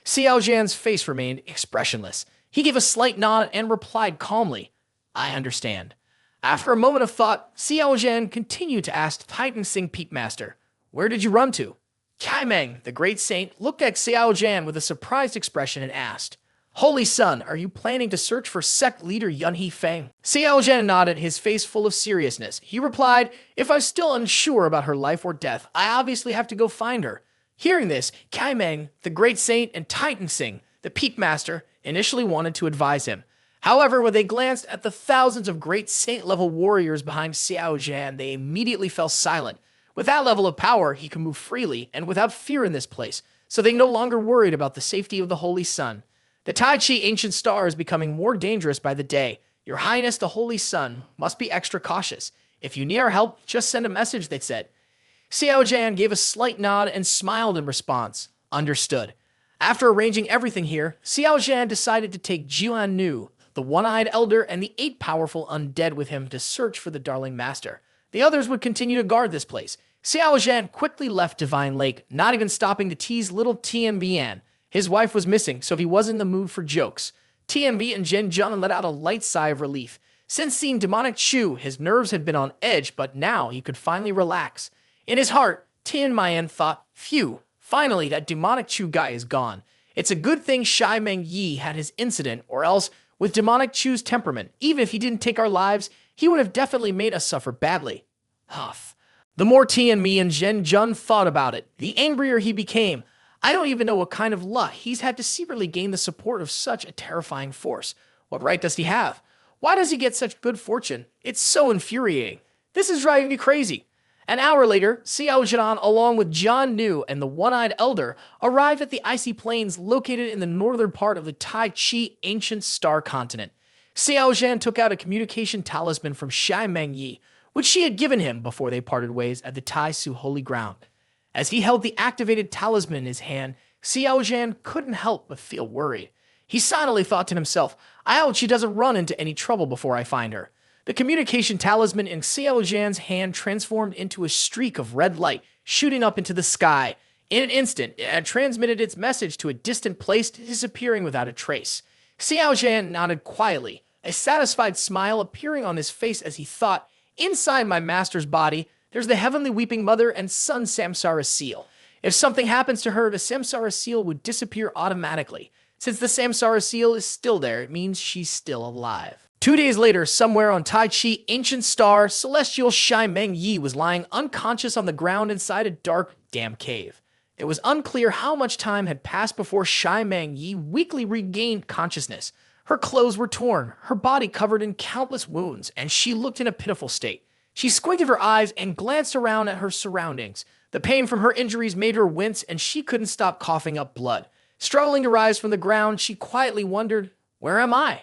Speaker 1: Xiao Zhan's face remained expressionless. He gave a slight nod and replied calmly, "I understand." After a moment of thought, Xiao Zhan continued to ask Titan Sing Peak Master, "Where did you run to?" Kai Meng, the great saint, looked at Xiao Zhan with a surprised expression and asked, "Holy Son, are you planning to search for sect leader Yun He Feng?" Xiao Zhan nodded, his face full of seriousness. He replied, "If I'm still unsure about her life or death, I obviously have to go find her." Hearing this, Kai Meng, the great saint, and Titan Sing, the Peak Master, initially wanted to advise him. However, when they glanced at the thousands of great saint-level warriors behind Xiao Zhan, they immediately fell silent. With that level of power, he could move freely and without fear in this place, so they no longer worried about the safety of the Holy Sun. "The Tai Chi Ancient Star is becoming more dangerous by the day. Your Highness, the Holy Sun, must be extra cautious. If you need our help, just send a message," they said. Xiao Zhan gave a slight nod and smiled in response. Understood. After arranging everything here, Xiao Zhan decided to take Jiuan Nu, the one-eyed elder, and the 8 powerful undead with him to search for the Darling Master. The others would continue to guard this place. Xiao Zhan quickly left Divine Lake, not even stopping to tease little Tian Bian. His wife was missing, so he wasn't in the mood for jokes. Tian Bi and Zhen Zhen let out a light sigh of relief. Since seeing demonic Chu, his nerves had been on edge, but now he could finally relax. In his heart, Tian Mian thought, "Phew, finally that demonic Chu guy is gone. It's a good thing Shai Meng Yi had his incident, or else, with demonic Chu's temperament, even if he didn't take our lives, he would have definitely made us suffer badly." Huff. The more Tian Mi and Zhen Zhen thought about it, the angrier he became. I don't even know what kind of luck he's had to secretly gain the support of such a terrifying force. What right does he have? Why does he get such good fortune? It's so infuriating. This is driving me crazy. An hour later, Xiao Zhan, along with Jian Nu and the one-eyed elder, arrived at the icy plains located in the northern part of the Tai Chi Ancient Star Continent. Xiao Zhan took out a communication talisman from Shai Meng Yi, which she had given him before they parted ways at the Tai Su Holy Ground. As he held the activated talisman in his hand, Xiao Zhan couldn't help but feel worried. He silently thought to himself, "I hope she doesn't run into any trouble before I find her." The communication talisman in Xiao Zhan's hand transformed into a streak of red light, shooting up into the sky. In an instant, it had transmitted its message to a distant place, disappearing without a trace. Xiao Zhan nodded quietly, a satisfied smile appearing on his face as he thought, "Inside my master's body, there's the Heavenly Weeping Mother and Sun Samsara Seal. If something happens to her, the Samsara Seal would disappear automatically. Since the Samsara Seal is still there, it means she's still alive." 2 days later, somewhere on Tai Chi Ancient Star, celestial Shai Meng Yi was lying unconscious on the ground inside a dark, damp cave. It was unclear how much time had passed before Shai Meng Yi weakly regained consciousness. Her clothes were torn, her body covered in countless wounds, and she looked in a pitiful state. She squinted her eyes and glanced around at her surroundings. The pain from her injuries made her wince, and she couldn't stop coughing up blood. Struggling to rise from the ground, she quietly wondered, "Where am I?"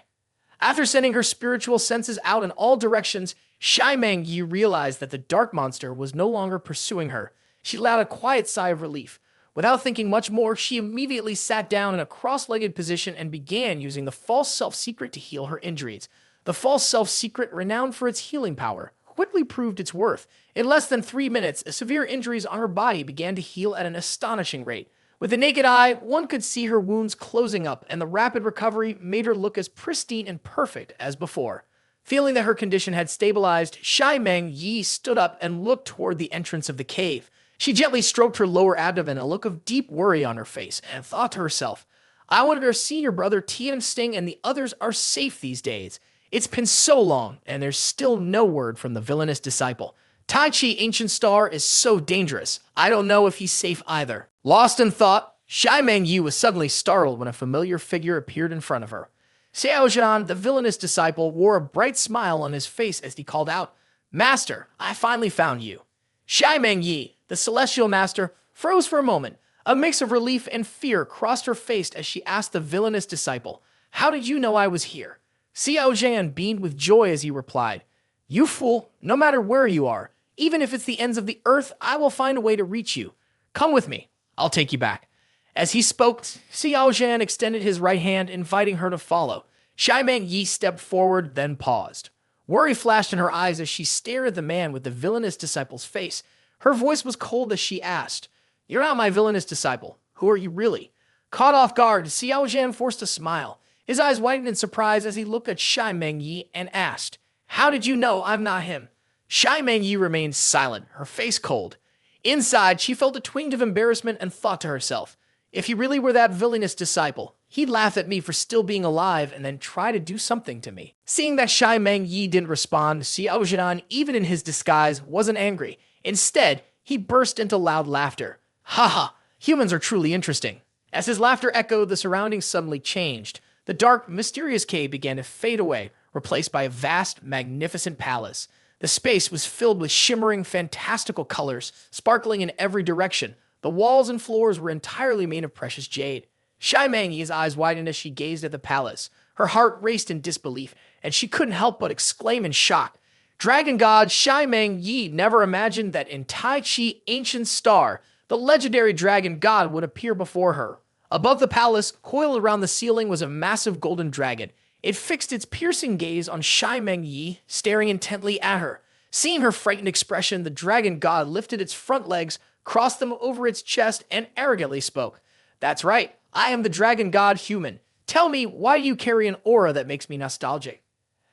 Speaker 1: After sending her spiritual senses out in all directions, Shai Meng Yi realized that the dark monster was no longer pursuing her. She let out a quiet sigh of relief. Without thinking much more, she immediately sat down in a cross-legged position and began using the false self-secret to heal her injuries. The false self secret, renowned for its healing power, quickly proved its worth. In less than 3 minutes, severe injuries on her body began to heal at an astonishing rate. With the naked eye, one could see her wounds closing up, and the rapid recovery made her look as pristine and perfect as before. Feeling that her condition had stabilized, Shai-Meng Yi stood up and looked toward the entrance of the cave. She gently stroked her lower abdomen, a look of deep worry on her face, and thought to herself, I wanted to see your brother Tian Sting and the others are safe these days. It's been so long, and there's still no word from the villainous disciple. Tai Chi Ancient Star is so dangerous. I don't know if he's safe either. Lost in thought, Shai-Meng Yi was suddenly startled when a familiar figure appeared in front of her. Xiao Zhan, the villainous disciple, wore a bright smile on his face as he called out, Master, I finally found you. Shai-Meng Yi, the celestial master, froze for a moment. A mix of relief and fear crossed her face as she asked the villainous disciple, How did you know I was here? Xiao Zhan beamed with joy as he replied, You fool, no matter where you are, even if it's the ends of the earth, I will find a way to reach you. Come with me. I'll take you back. As he spoke, Xiao Zhan extended his right hand, inviting her to follow. Shai-Meng Yi stepped forward, then paused. Worry flashed in her eyes as she stared at the man with the villainous disciple's face. Her voice was cold as she asked, You're not my villainous disciple. Who are you really? Caught off guard, Xiao Zhan forced a smile. His eyes widened in surprise as he looked at Shai-Meng Yi and asked, How did you know I'm not him? Shai-Meng Yi remained silent, her face cold. Inside, she felt a twinge of embarrassment and thought to herself, if he really were that villainous disciple, he'd laugh at me for still being alive and then try to do something to me. Seeing that Shai-Meng Yi didn't respond, Xiao Zhan, even in his disguise, wasn't angry. Instead, he burst into loud laughter. Ha ha, humans are truly interesting. As his laughter echoed, the surroundings suddenly changed. The dark, mysterious cave began to fade away, replaced by a vast, magnificent palace. The space was filled with shimmering, fantastical colors, sparkling in every direction. The walls and floors were entirely made of precious jade. Shai-Meng Yi's eyes widened as she gazed at the palace. Her heart raced in disbelief, and she couldn't help but exclaim in shock. Dragon god Shai-Meng Yi never imagined that in Tai Chi Ancient Star, the legendary dragon god would appear before her. Above the palace, coiled around the ceiling, was a massive golden dragon. It fixed its piercing gaze on Shai-Meng Yi, staring intently at her. Seeing her frightened expression, the dragon god lifted its front legs, crossed them over its chest, and arrogantly spoke. That's right, I am the dragon god human. Tell me, why do you carry an aura that makes me nostalgic?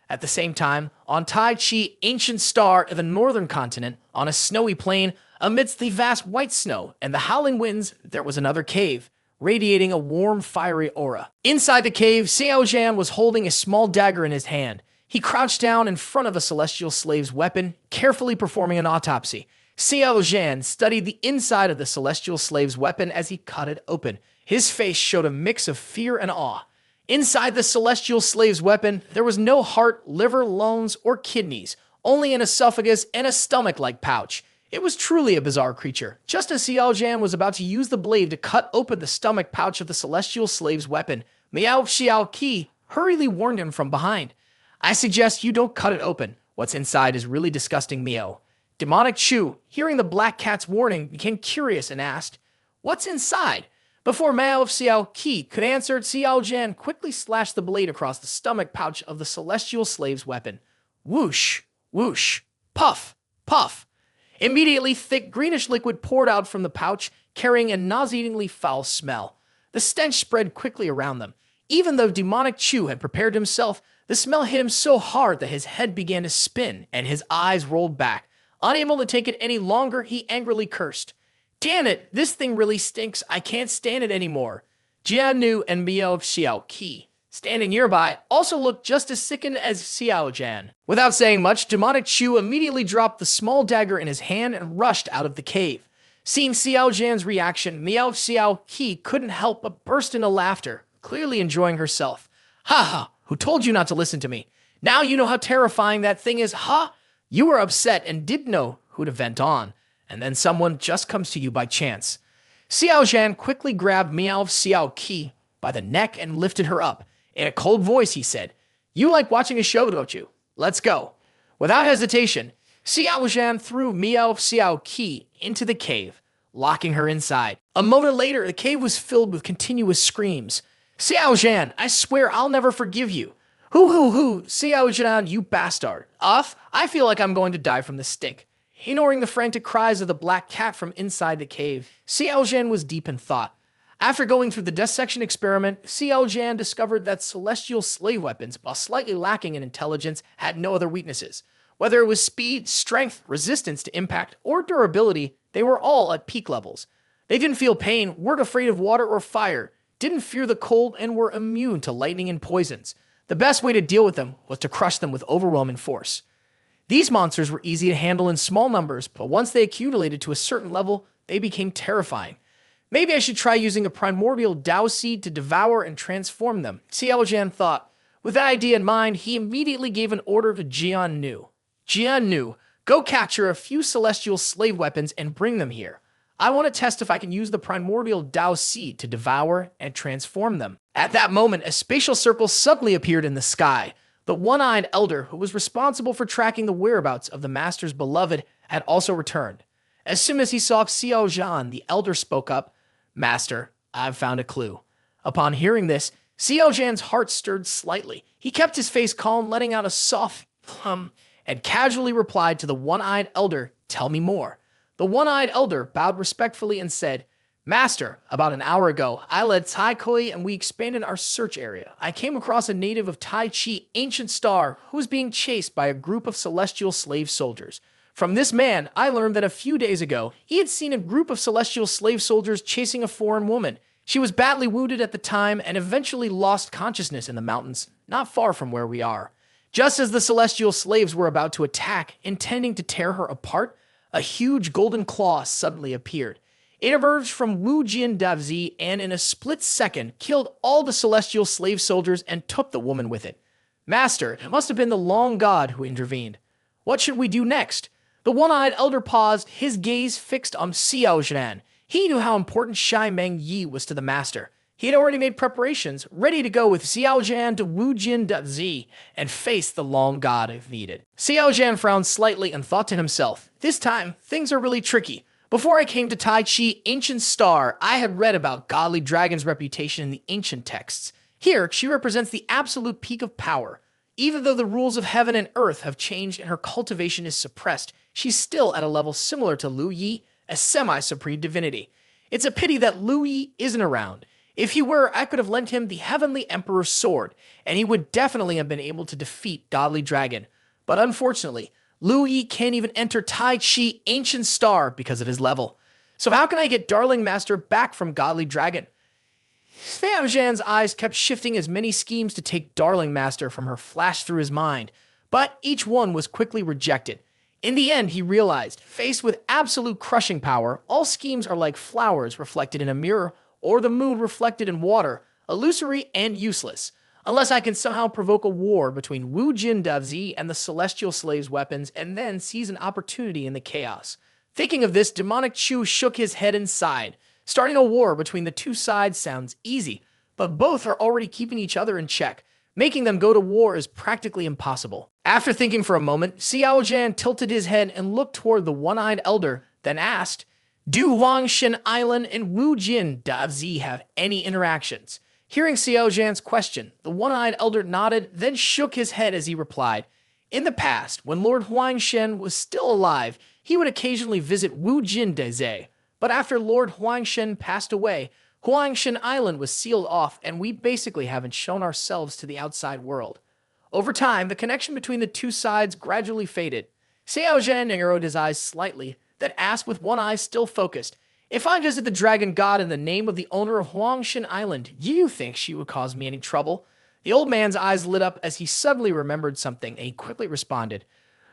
Speaker 1: At the same time, on Tai Chi Ancient Star of the northern continent, on a snowy plain, amidst the vast white snow and the howling winds, there was another cave, radiating a warm, fiery aura. Inside the cave, Xiao Zhan was holding a small dagger in his hand. He crouched down in front of a celestial slave's weapon, carefully performing an autopsy. Xiao Zhan studied the inside of the celestial slave's weapon as he cut it open. His face showed a mix of fear and awe. Inside the celestial slave's weapon, there was no heart, liver, lungs, or kidneys, only an esophagus and a stomach-like pouch. It was truly a bizarre creature. Just as Xiao Zhan was about to use the blade to cut open the stomach pouch of the celestial slave's weapon, Miao Xiao Qi hurriedly warned him from behind. I suggest you don't cut it open. What's inside is really disgusting, Miao. Demonic Chu, hearing the black cat's warning, became curious and asked, What's inside? Before Miao Xiao Qi could answer, Xiao Zhan quickly slashed the blade across the stomach pouch of the celestial slave's weapon. Whoosh, whoosh, puff, puff. Immediately, thick greenish liquid poured out from the pouch, carrying a nauseatingly foul smell. The stench spread quickly around them. Even though demonic Chu had prepared himself, the smell hit him so hard that his head began to spin and his eyes rolled back. Unable to take it any longer, he angrily cursed. Damn it, this thing really stinks. I can't stand it anymore. Jianu and Miao Xiao Qi, standing nearby, also looked just as sickened as Xiao Zhan. Without saying much, demonic Chu immediately dropped the small dagger in his hand and rushed out of the cave. Seeing Xiao Zhan's reaction, Miao Xiao Qi couldn't help but burst into laughter, clearly enjoying herself. Ha ha, who told you not to listen to me? Now you know how terrifying that thing is, huh? You were upset and didn't know who to vent on, and then someone just comes to you by chance. Xiao Zhan quickly grabbed Miao Xiao Qi by the neck and lifted her up. In a cold voice, he said, You like watching a show, don't you? Let's go. Without hesitation, Xiao Zhan threw Miao Xiao Qi into the cave, locking her inside. A moment later, the cave was filled with continuous screams. Xiao Zhan, I swear I'll never forgive you. Hoo, Xiao Zhan, you bastard. I feel like I'm going to die from the stink. Ignoring the frantic cries of the black cat from inside the cave, Xiao Zhan was deep in thought. After going through the dissection experiment, Xiao Zhan discovered that celestial slave weapons, while slightly lacking in intelligence, had no other weaknesses. Whether it was speed, strength, resistance to impact, or durability, they were all at peak levels. They didn't feel pain, weren't afraid of water or fire, didn't fear the cold, and were immune to lightning and poisons. The best way to deal with them was to crush them with overwhelming force. These monsters were easy to handle in small numbers, but once they accumulated to a certain level, they became terrifying. Maybe I should try using a primordial Dao seed to devour and transform them, Xiao Zhan thought. With that idea in mind, he immediately gave an order to Jian Nu. Jian Nu, go capture a few celestial slave weapons and bring them here. I want to test if I can use the primordial Dao seed to devour and transform them. At that moment, a spatial circle suddenly appeared in the sky. The one-eyed elder, who was responsible for tracking the whereabouts of the master's beloved, had also returned. As soon as he saw Xiao Zhan, the elder spoke up, "Master, I've found a clue." Upon hearing this, Xiao Zhan's heart stirred slightly. He kept his face calm, letting out a soft hum, and casually replied to the one-eyed elder, "Tell me more." The one-eyed elder bowed respectfully and said, "Master, about an hour ago, I led Tai Koi and we expanded our search area. I came across a native of Tai Chi, Ancient Star, who was being chased by a group of celestial slave soldiers. From this man, I learned that a few days ago, he had seen a group of celestial slave soldiers chasing a foreign woman. She was badly wounded at the time and eventually lost consciousness in the mountains, not far from where we are. Just as the celestial slaves were about to attack, intending to tear her apart, a huge golden claw suddenly appeared. It emerged from Wu Jin Davzi and in a split second killed all the celestial slave soldiers and took the woman with it. Master, it must have been the long god who intervened. What should we do next? The one-eyed elder paused, his gaze fixed on Xiao Zhan. He knew how important Shai Meng Yi was to the master. He had already made preparations, ready to go with Xiao Zhan to Wu Jin Davzi and face the long god if needed. Xiao Zhan frowned slightly and thought to himself, this time, things are really tricky. Before I came to Tai Chi, Ancient Star, I had read about Godly Dragon's reputation in the ancient texts. Here, she represents the absolute peak of power. Even though the rules of heaven and earth have changed and her cultivation is suppressed, she's still at a level similar to Lu Yi, a semi-supreme divinity. It's a pity that Lu Yi isn't around. If he were, I could have lent him the Heavenly Emperor's sword, and he would definitely have been able to defeat Godly Dragon. But unfortunately, Lu Yi can't even enter Tai Chi Ancient Star because of his level. So how can I get Darling Master back from Godly Dragon? Xiao Zhan's eyes kept shifting as many schemes to take Darling Master from her flashed through his mind, but each one was quickly rejected. In the end, he realized, faced with absolute crushing power, all schemes are like flowers reflected in a mirror or the moon reflected in water, illusory and useless. Unless I can somehow provoke a war between Wu Jin Davzi and the celestial slaves' weapons and then seize an opportunity in the chaos. Thinking of this, demonic Chu shook his head and sighed. Starting a war between the two sides sounds easy, but both are already keeping each other in check. Making them go to war is practically impossible. After thinking for a moment, Xiao Zhan tilted his head and looked toward the one-eyed elder, then asked, "Do Huangshan Island and Wu Jin Davzi have any interactions?" Hearing Xiao Zhan's question, the one-eyed elder nodded, then shook his head as he replied, "In the past, when Lord Huangshan was still alive, he would occasionally visit Wu Jin Deze. But after Lord Huangshan passed away, Huangshan Island was sealed off, and we basically haven't shown ourselves to the outside world." Over time, the connection between the two sides gradually faded. Xiao Zhan narrowed his eyes slightly, then asked with one eye still focused, "If I visit the dragon god in the name of the owner of Huangshan Island, do you think she would cause me any trouble?" The old man's eyes lit up as he suddenly remembered something, and he quickly responded,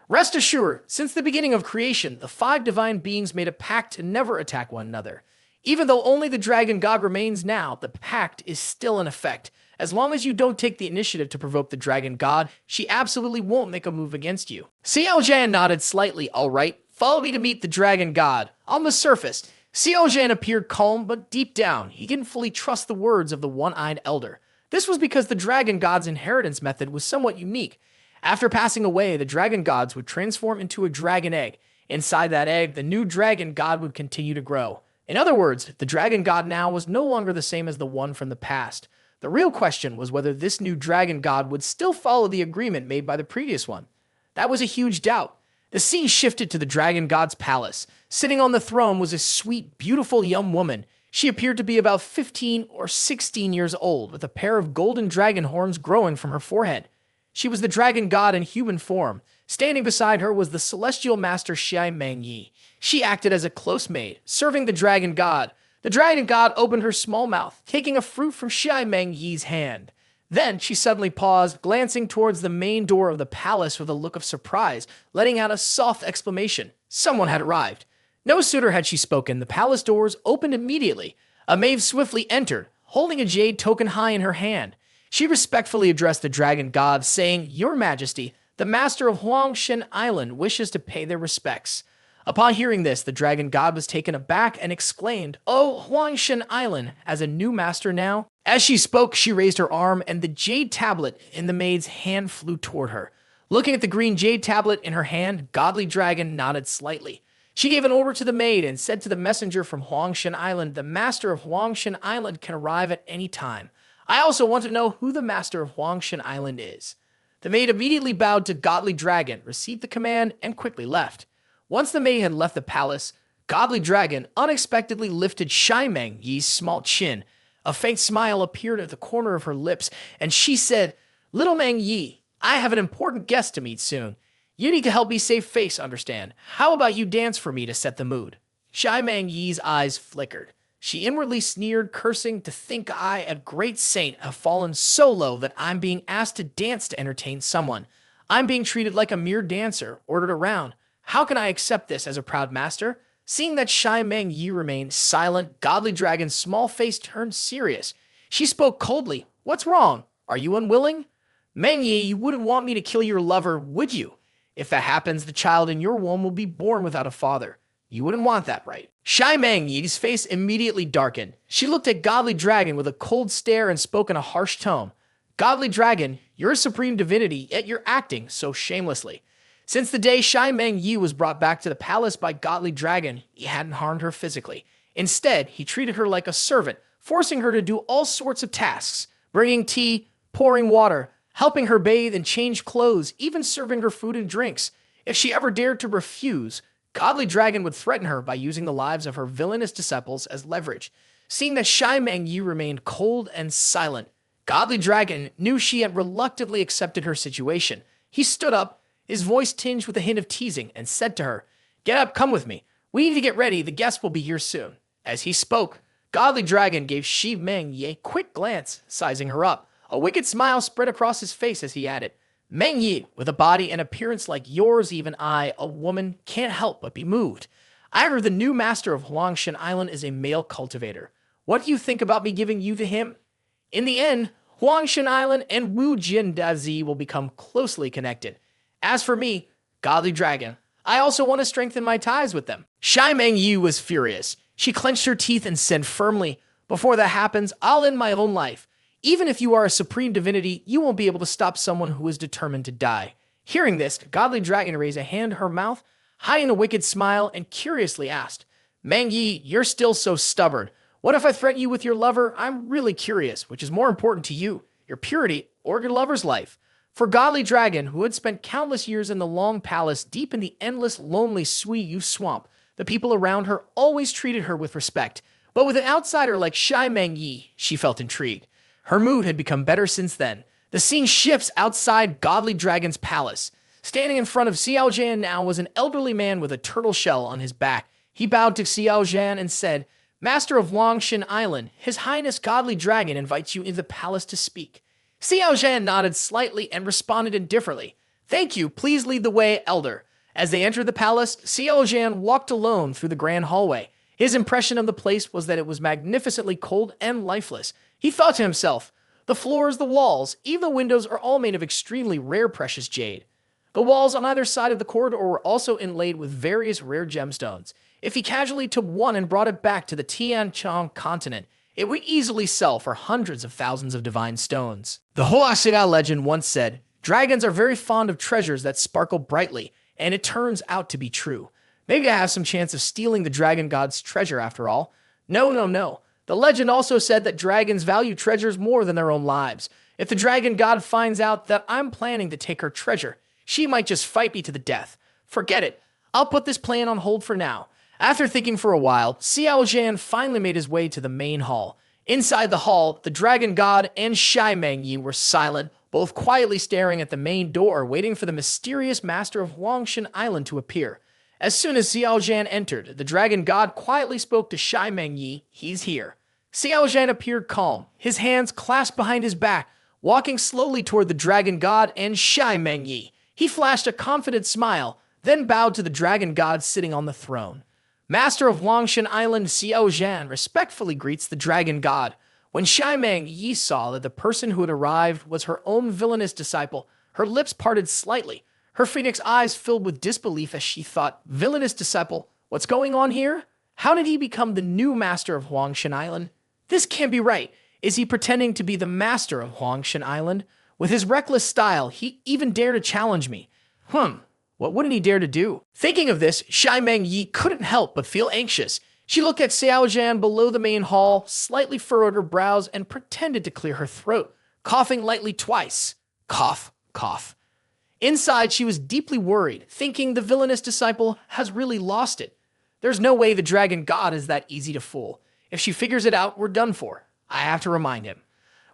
Speaker 1: "Rest assured, since the beginning of creation, the 5 divine beings made a pact to never attack one another. Even though only the dragon god remains now, the pact is still in effect. As long as you don't take the initiative to provoke the dragon god, she absolutely won't make a move against you." Xiao Zhan nodded slightly. "All right, follow me to meet the dragon god." On the surface, Xiao Zhan appeared calm, but deep down, he didn't fully trust the words of the one-eyed elder. This was because the dragon god's inheritance method was somewhat unique. After passing away, the dragon gods would transform into a dragon egg. Inside that egg, the new dragon god would continue to grow. In other words, the dragon god now was no longer the same as the one from the past. The real question was whether this new dragon god would still follow the agreement made by the previous one. That was a huge doubt. The scene shifted to the dragon god's palace. Sitting on the throne was a sweet, beautiful young woman. She appeared to be about 15 or 16 years old, with a pair of golden dragon horns growing from her forehead. She was the dragon god in human form. Standing beside her was the celestial master Xiaomeng Yi. She acted as a close maid, serving the dragon god. The dragon god opened her small mouth, taking a fruit from Xiaomeng Yi's hand. Then she suddenly paused, glancing towards the main door of the palace with a look of surprise, letting out a soft exclamation. Someone had arrived. No sooner had she spoken, the palace doors opened immediately. A maid swiftly entered, holding a jade token high in her hand. She respectfully addressed the dragon god, saying, "Your Majesty, the master of Huangshen Island wishes to pay their respects." Upon hearing this, the dragon god was taken aback and exclaimed, "Oh, Huangshen Island, as a new master now?" As she spoke, she raised her arm, and the jade tablet in the maid's hand flew toward her. Looking at the green jade tablet in her hand, Godly Dragon nodded slightly. She gave an order to the maid and said to the messenger from Huangshen Island, "The master of Huangshen Island can arrive at any time. I also want to know who the master of Huangshen Island is." The maid immediately bowed to Godly Dragon, received the command, and quickly left. Once the maid had left the palace, Godly Dragon unexpectedly lifted Xiaomeng Yi's small chin. A faint smile appeared at the corner of her lips, and she said, "Little Meng Yi, I have an important guest to meet soon. You need to help me save face, understand? How about you dance for me to set the mood?" Xiaomeng Yi's eyes flickered. She inwardly sneered, cursing, "To think I, a great saint, have fallen so low that I'm being asked to dance to entertain someone. I'm being treated like a mere dancer, ordered around. How can I accept this as a proud master?" Seeing that Xiaomeng Yi remained silent, Godly Dragon's small face turned serious. She spoke coldly. "What's wrong? Are you unwilling? Meng Yi, you wouldn't want me to kill your lover, would you? If that happens, the child in your womb will be born without a father. You wouldn't want that, right?" Xiaomeng Yi's face immediately darkened. She looked at Godly Dragon with a cold stare and spoke in a harsh tone. "Godly Dragon, you're a supreme divinity, yet you're acting so shamelessly. Since the day Xiaomeng Yi was brought back to the palace by Godly Dragon, he hadn't harmed her physically. Instead, he treated her like a servant, forcing her to do all sorts of tasks, bringing tea, pouring water, helping her bathe and change clothes, even serving her food and drinks. If she ever dared to refuse, Godly Dragon would threaten her by using the lives of her villainous disciples as leverage." Seeing that Xiaomeng Yi remained cold and silent, Godly Dragon knew she had reluctantly accepted her situation. He stood up, his voice tinged with a hint of teasing, and said to her, "Get up, come with me. We need to get ready, the guest will be here soon." As he spoke, Godly Dragon gave Xiaomeng Yi a quick glance, sizing her up. A wicked smile spread across his face as he added, "Meng Yi, with a body and appearance like yours, even I, a woman, can't help but be moved. I heard the new master of Huangshen Island is a male cultivator. What do you think about me giving you to him? In the end, Huangshen Island and Wu Jindazi will become closely connected. As for me, Godly Dragon, I also want to strengthen my ties with them." Xiaomeng Yi was furious. She clenched her teeth and said firmly, "Before that happens, I'll end my own life. Even if you are a supreme divinity, you won't be able to stop someone who is determined to die." Hearing this, Godly Dragon raised a hand to her mouth, hiding a wicked smile, and curiously asked, "Meng Yi, you're still so stubborn. What if I threaten you with your lover? I'm really curious, which is more important to you, your purity or your lover's life?" For Godly Dragon, who had spent countless years in the Long Palace deep in the endless, lonely Suiyu swamp, the people around her always treated her with respect. But with an outsider like Xiaomeng Yi, she felt intrigued. Her mood had become better since then. The scene shifts outside Godly Dragon's palace. Standing in front of Xiao Zhan now was an elderly man with a turtle shell on his back. He bowed to Xiao Zhan and said, "Master of Huangshen Island, His Highness Godly Dragon invites you into the palace to speak." Xiao Zhan nodded slightly and responded indifferently, "Thank you, please lead the way, elder." As they entered the palace, Xiao Zhan walked alone through the grand hallway. His impression of the place was that it was magnificently cold and lifeless. He thought to himself, the floors, the walls, even the windows are all made of extremely rare precious jade. The walls on either side of the corridor were also inlaid with various rare gemstones. If he casually took one and brought it back to the Tian Qiong Continent, it would easily sell for hundreds of thousands of divine stones. The Hoaxida legend once said, "Dragons are very fond of treasures that sparkle brightly," and it turns out to be true. Maybe I have some chance of stealing the dragon god's treasure after all. No. The legend also said that dragons value treasures more than their own lives. If the dragon god finds out that I'm planning to take her treasure, she might just fight me to the death. Forget it. I'll put this plan on hold for now. After thinking for a while, Xiao Zhan finally made his way to the main hall. Inside the hall, the dragon god and Shai Meng Yi were silent, both quietly staring at the main door, waiting for the mysterious master of Huangshan Island to appear. As soon as Xiao Zhan entered, the dragon god quietly spoke to Shai Meng Yi. He's here. Xiao Zhan appeared calm, his hands clasped behind his back, walking slowly toward the dragon god and Shai Meng Yi. He flashed a confident smile, then bowed to the dragon god sitting on the throne. Master of Huangshan Island Xiao Zhan respectfully greets the dragon god. When Shai Meng Yi saw that the person who had arrived was her own villainous disciple, her lips parted slightly. Her phoenix eyes filled with disbelief as she thought, villainous disciple, what's going on here? How did he become the new master of Huangshan Island? This can't be right. Is he pretending to be the master of Huangshan Island? With his reckless style, he even dared to challenge me. What wouldn't he dare to do? Thinking of this, Shai Meng Yi couldn't help but feel anxious. She looked at Xiao Zhan below the main hall, slightly furrowed her brows, and pretended to clear her throat, coughing lightly twice. Cough, cough. Inside, she was deeply worried, thinking the villainous disciple has really lost it. There's no way the dragon god is that easy to fool. If she figures it out, we're done for. I have to remind him.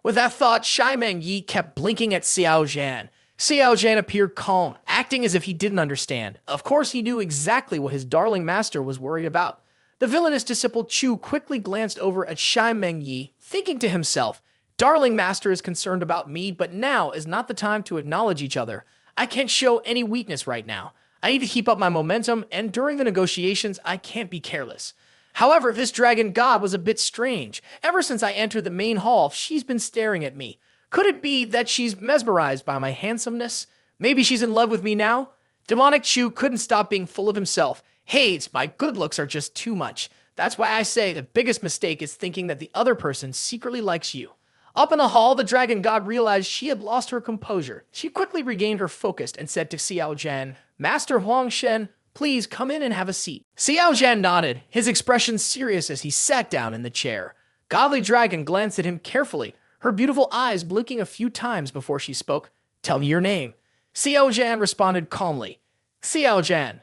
Speaker 1: With that thought, Shai Meng Yi kept blinking at Xiao Zhan. Xiao Zhan appeared calm, acting as if he didn't understand. Of course, he knew exactly what his darling master was worried about. The villainous disciple Chu quickly glanced over at Shai Meng Yi, thinking to himself, darling master is concerned about me, but now is not the time to acknowledge each other. I can't show any weakness right now. I need to keep up my momentum, and during the negotiations, I can't be careless. However, this dragon god was a bit strange. Ever since I entered the main hall, she's been staring at me. Could it be that she's mesmerized by my handsomeness? Maybe she's in love with me now? Demonic Chu couldn't stop being full of himself. Hates, my good looks are just too much. That's why I say the biggest mistake is thinking that the other person secretly likes you. Up in the hall, the dragon god realized she had lost her composure. She quickly regained her focus and said to Xiao Zhan, Master Huangshan, please come in and have a seat. Xiao Zhan nodded, his expression serious as he sat down in the chair. Godly Dragon glanced at him carefully, her beautiful eyes blinking a few times before she spoke. Tell me your name. Xiao Zhan responded calmly. Xiao Zhan.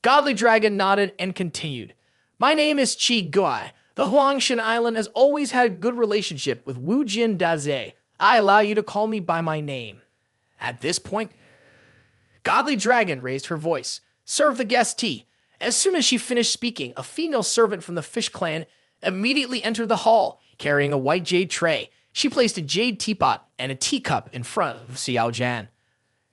Speaker 1: Godly Dragon nodded and continued. My name is Qi Guai. The Huangshan Island has always had a good relationship with Wu Jin Daze. I allow you to call me by my name. At this point, Godly Dragon raised her voice. Serve the guest tea. As soon as she finished speaking, a female servant from the Fish Clan immediately entered the hall, carrying a white jade tray. She placed a jade teapot and a teacup in front of Xiao Zhan.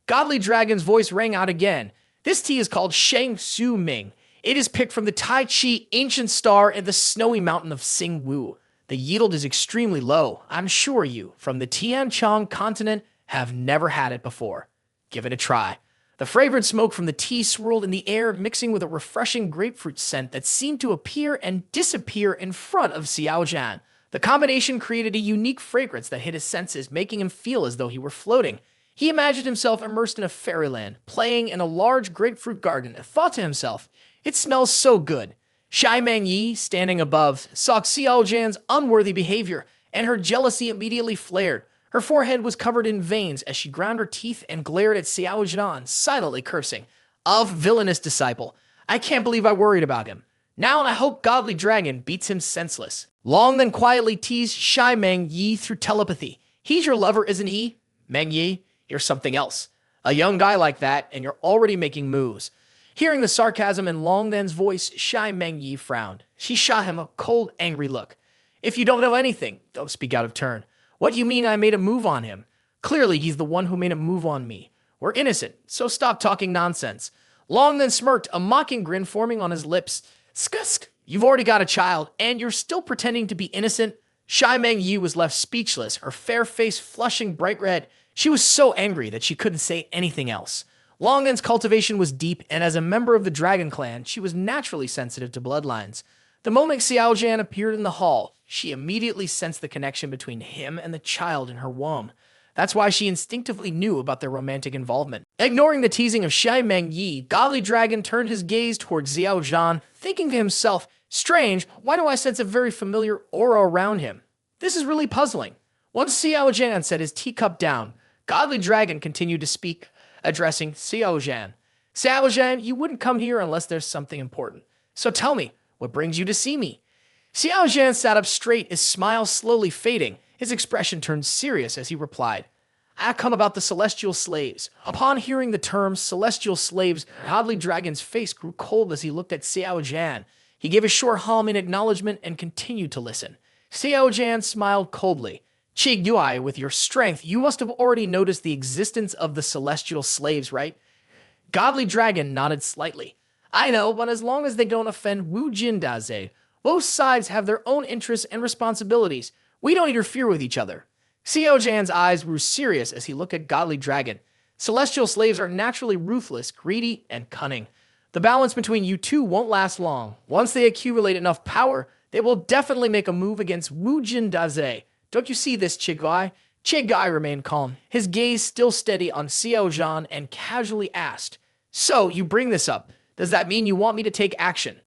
Speaker 1: Godly Dragon's voice rang out again. This tea is called Shang Su Ming. It is picked from the Tai Chi ancient star in the snowy mountain of Sing Wu. The yield is extremely low. I'm sure you, from the Tian Qiong Continent, have never had it before. Give it a try. The fragrant smoke from the tea swirled in the air, mixing with a refreshing grapefruit scent that seemed to appear and disappear in front of Xiao Zhan. The combination created a unique fragrance that hit his senses, making him feel as though he were floating. He imagined himself immersed in a fairyland, playing in a large grapefruit garden, and thought to himself, it smells so good. Shai Meng Yi, standing above, saw Xiao Zhan's unworthy behavior, and her jealousy immediately flared. Her forehead was covered in veins as she ground her teeth and glared at Xiao Zhan, silently cursing. Of villainous disciple. I can't believe I worried about him. Now I hope Godly Dragon beats him senseless. Long then quietly teased Shai Meng Yi through telepathy. He's your lover, isn't he? Meng Yi, you're something else. A young guy like that, and you're already making moves. Hearing the sarcasm in Long Then's voice, Shai Meng Yi frowned. She shot him a cold, angry look. If you don't know anything, don't speak out of turn. What do you mean I made a move on him? Clearly, he's the one who made a move on me. We're innocent, so stop talking nonsense. Long then smirked, a mocking grin forming on his lips. Skusk, you've already got a child, and you're still pretending to be innocent? Shai Meng Yi was left speechless, her fair face flushing bright red. She was so angry that she couldn't say anything else. Long Then's cultivation was deep, and as a member of the Dragon Clan, she was naturally sensitive to bloodlines. The moment Xiao Zhan appeared in the hall, she immediately sensed the connection between him and the child in her womb. That's why she instinctively knew about their romantic involvement. Ignoring the teasing of Shai Meng Yi, Godly Dragon turned his gaze towards Xiao Zhan, thinking to himself, Strange, why do I sense a very familiar aura around him? This is really puzzling. Once Xiao Zhan set his teacup down, Godly Dragon continued to speak, addressing Xiao Zhan. Xiao Zhan, you wouldn't come here unless there's something important. So tell me, what brings you to see me? Xiao Zhan sat up straight, his smile slowly fading. His expression turned serious as he replied, I come about the celestial slaves. Upon hearing the term celestial slaves, Godly Dragon's face grew cold as he looked at Xiao Zhan. He gave a short hum in acknowledgement and continued to listen. Xiao Zhan smiled coldly. Qi Yui, with your strength, you must have already noticed the existence of the celestial slaves, right? Godly Dragon nodded slightly. I know, but as long as they don't offend Wu Jin Daze, both sides have their own interests and responsibilities. We don't interfere with each other. Xiao Zhan's eyes grew serious as he looked at Godly Dragon. Celestial slaves are naturally ruthless, greedy, and cunning. The balance between you two won't last long. Once they accumulate enough power, they will definitely make a move against Wu Jin Daze. Don't you see this, Chigai? Chigai remained calm, his gaze still steady on Xiao Zhan, and casually asked, So, you bring this up. Does that mean you want me to take action?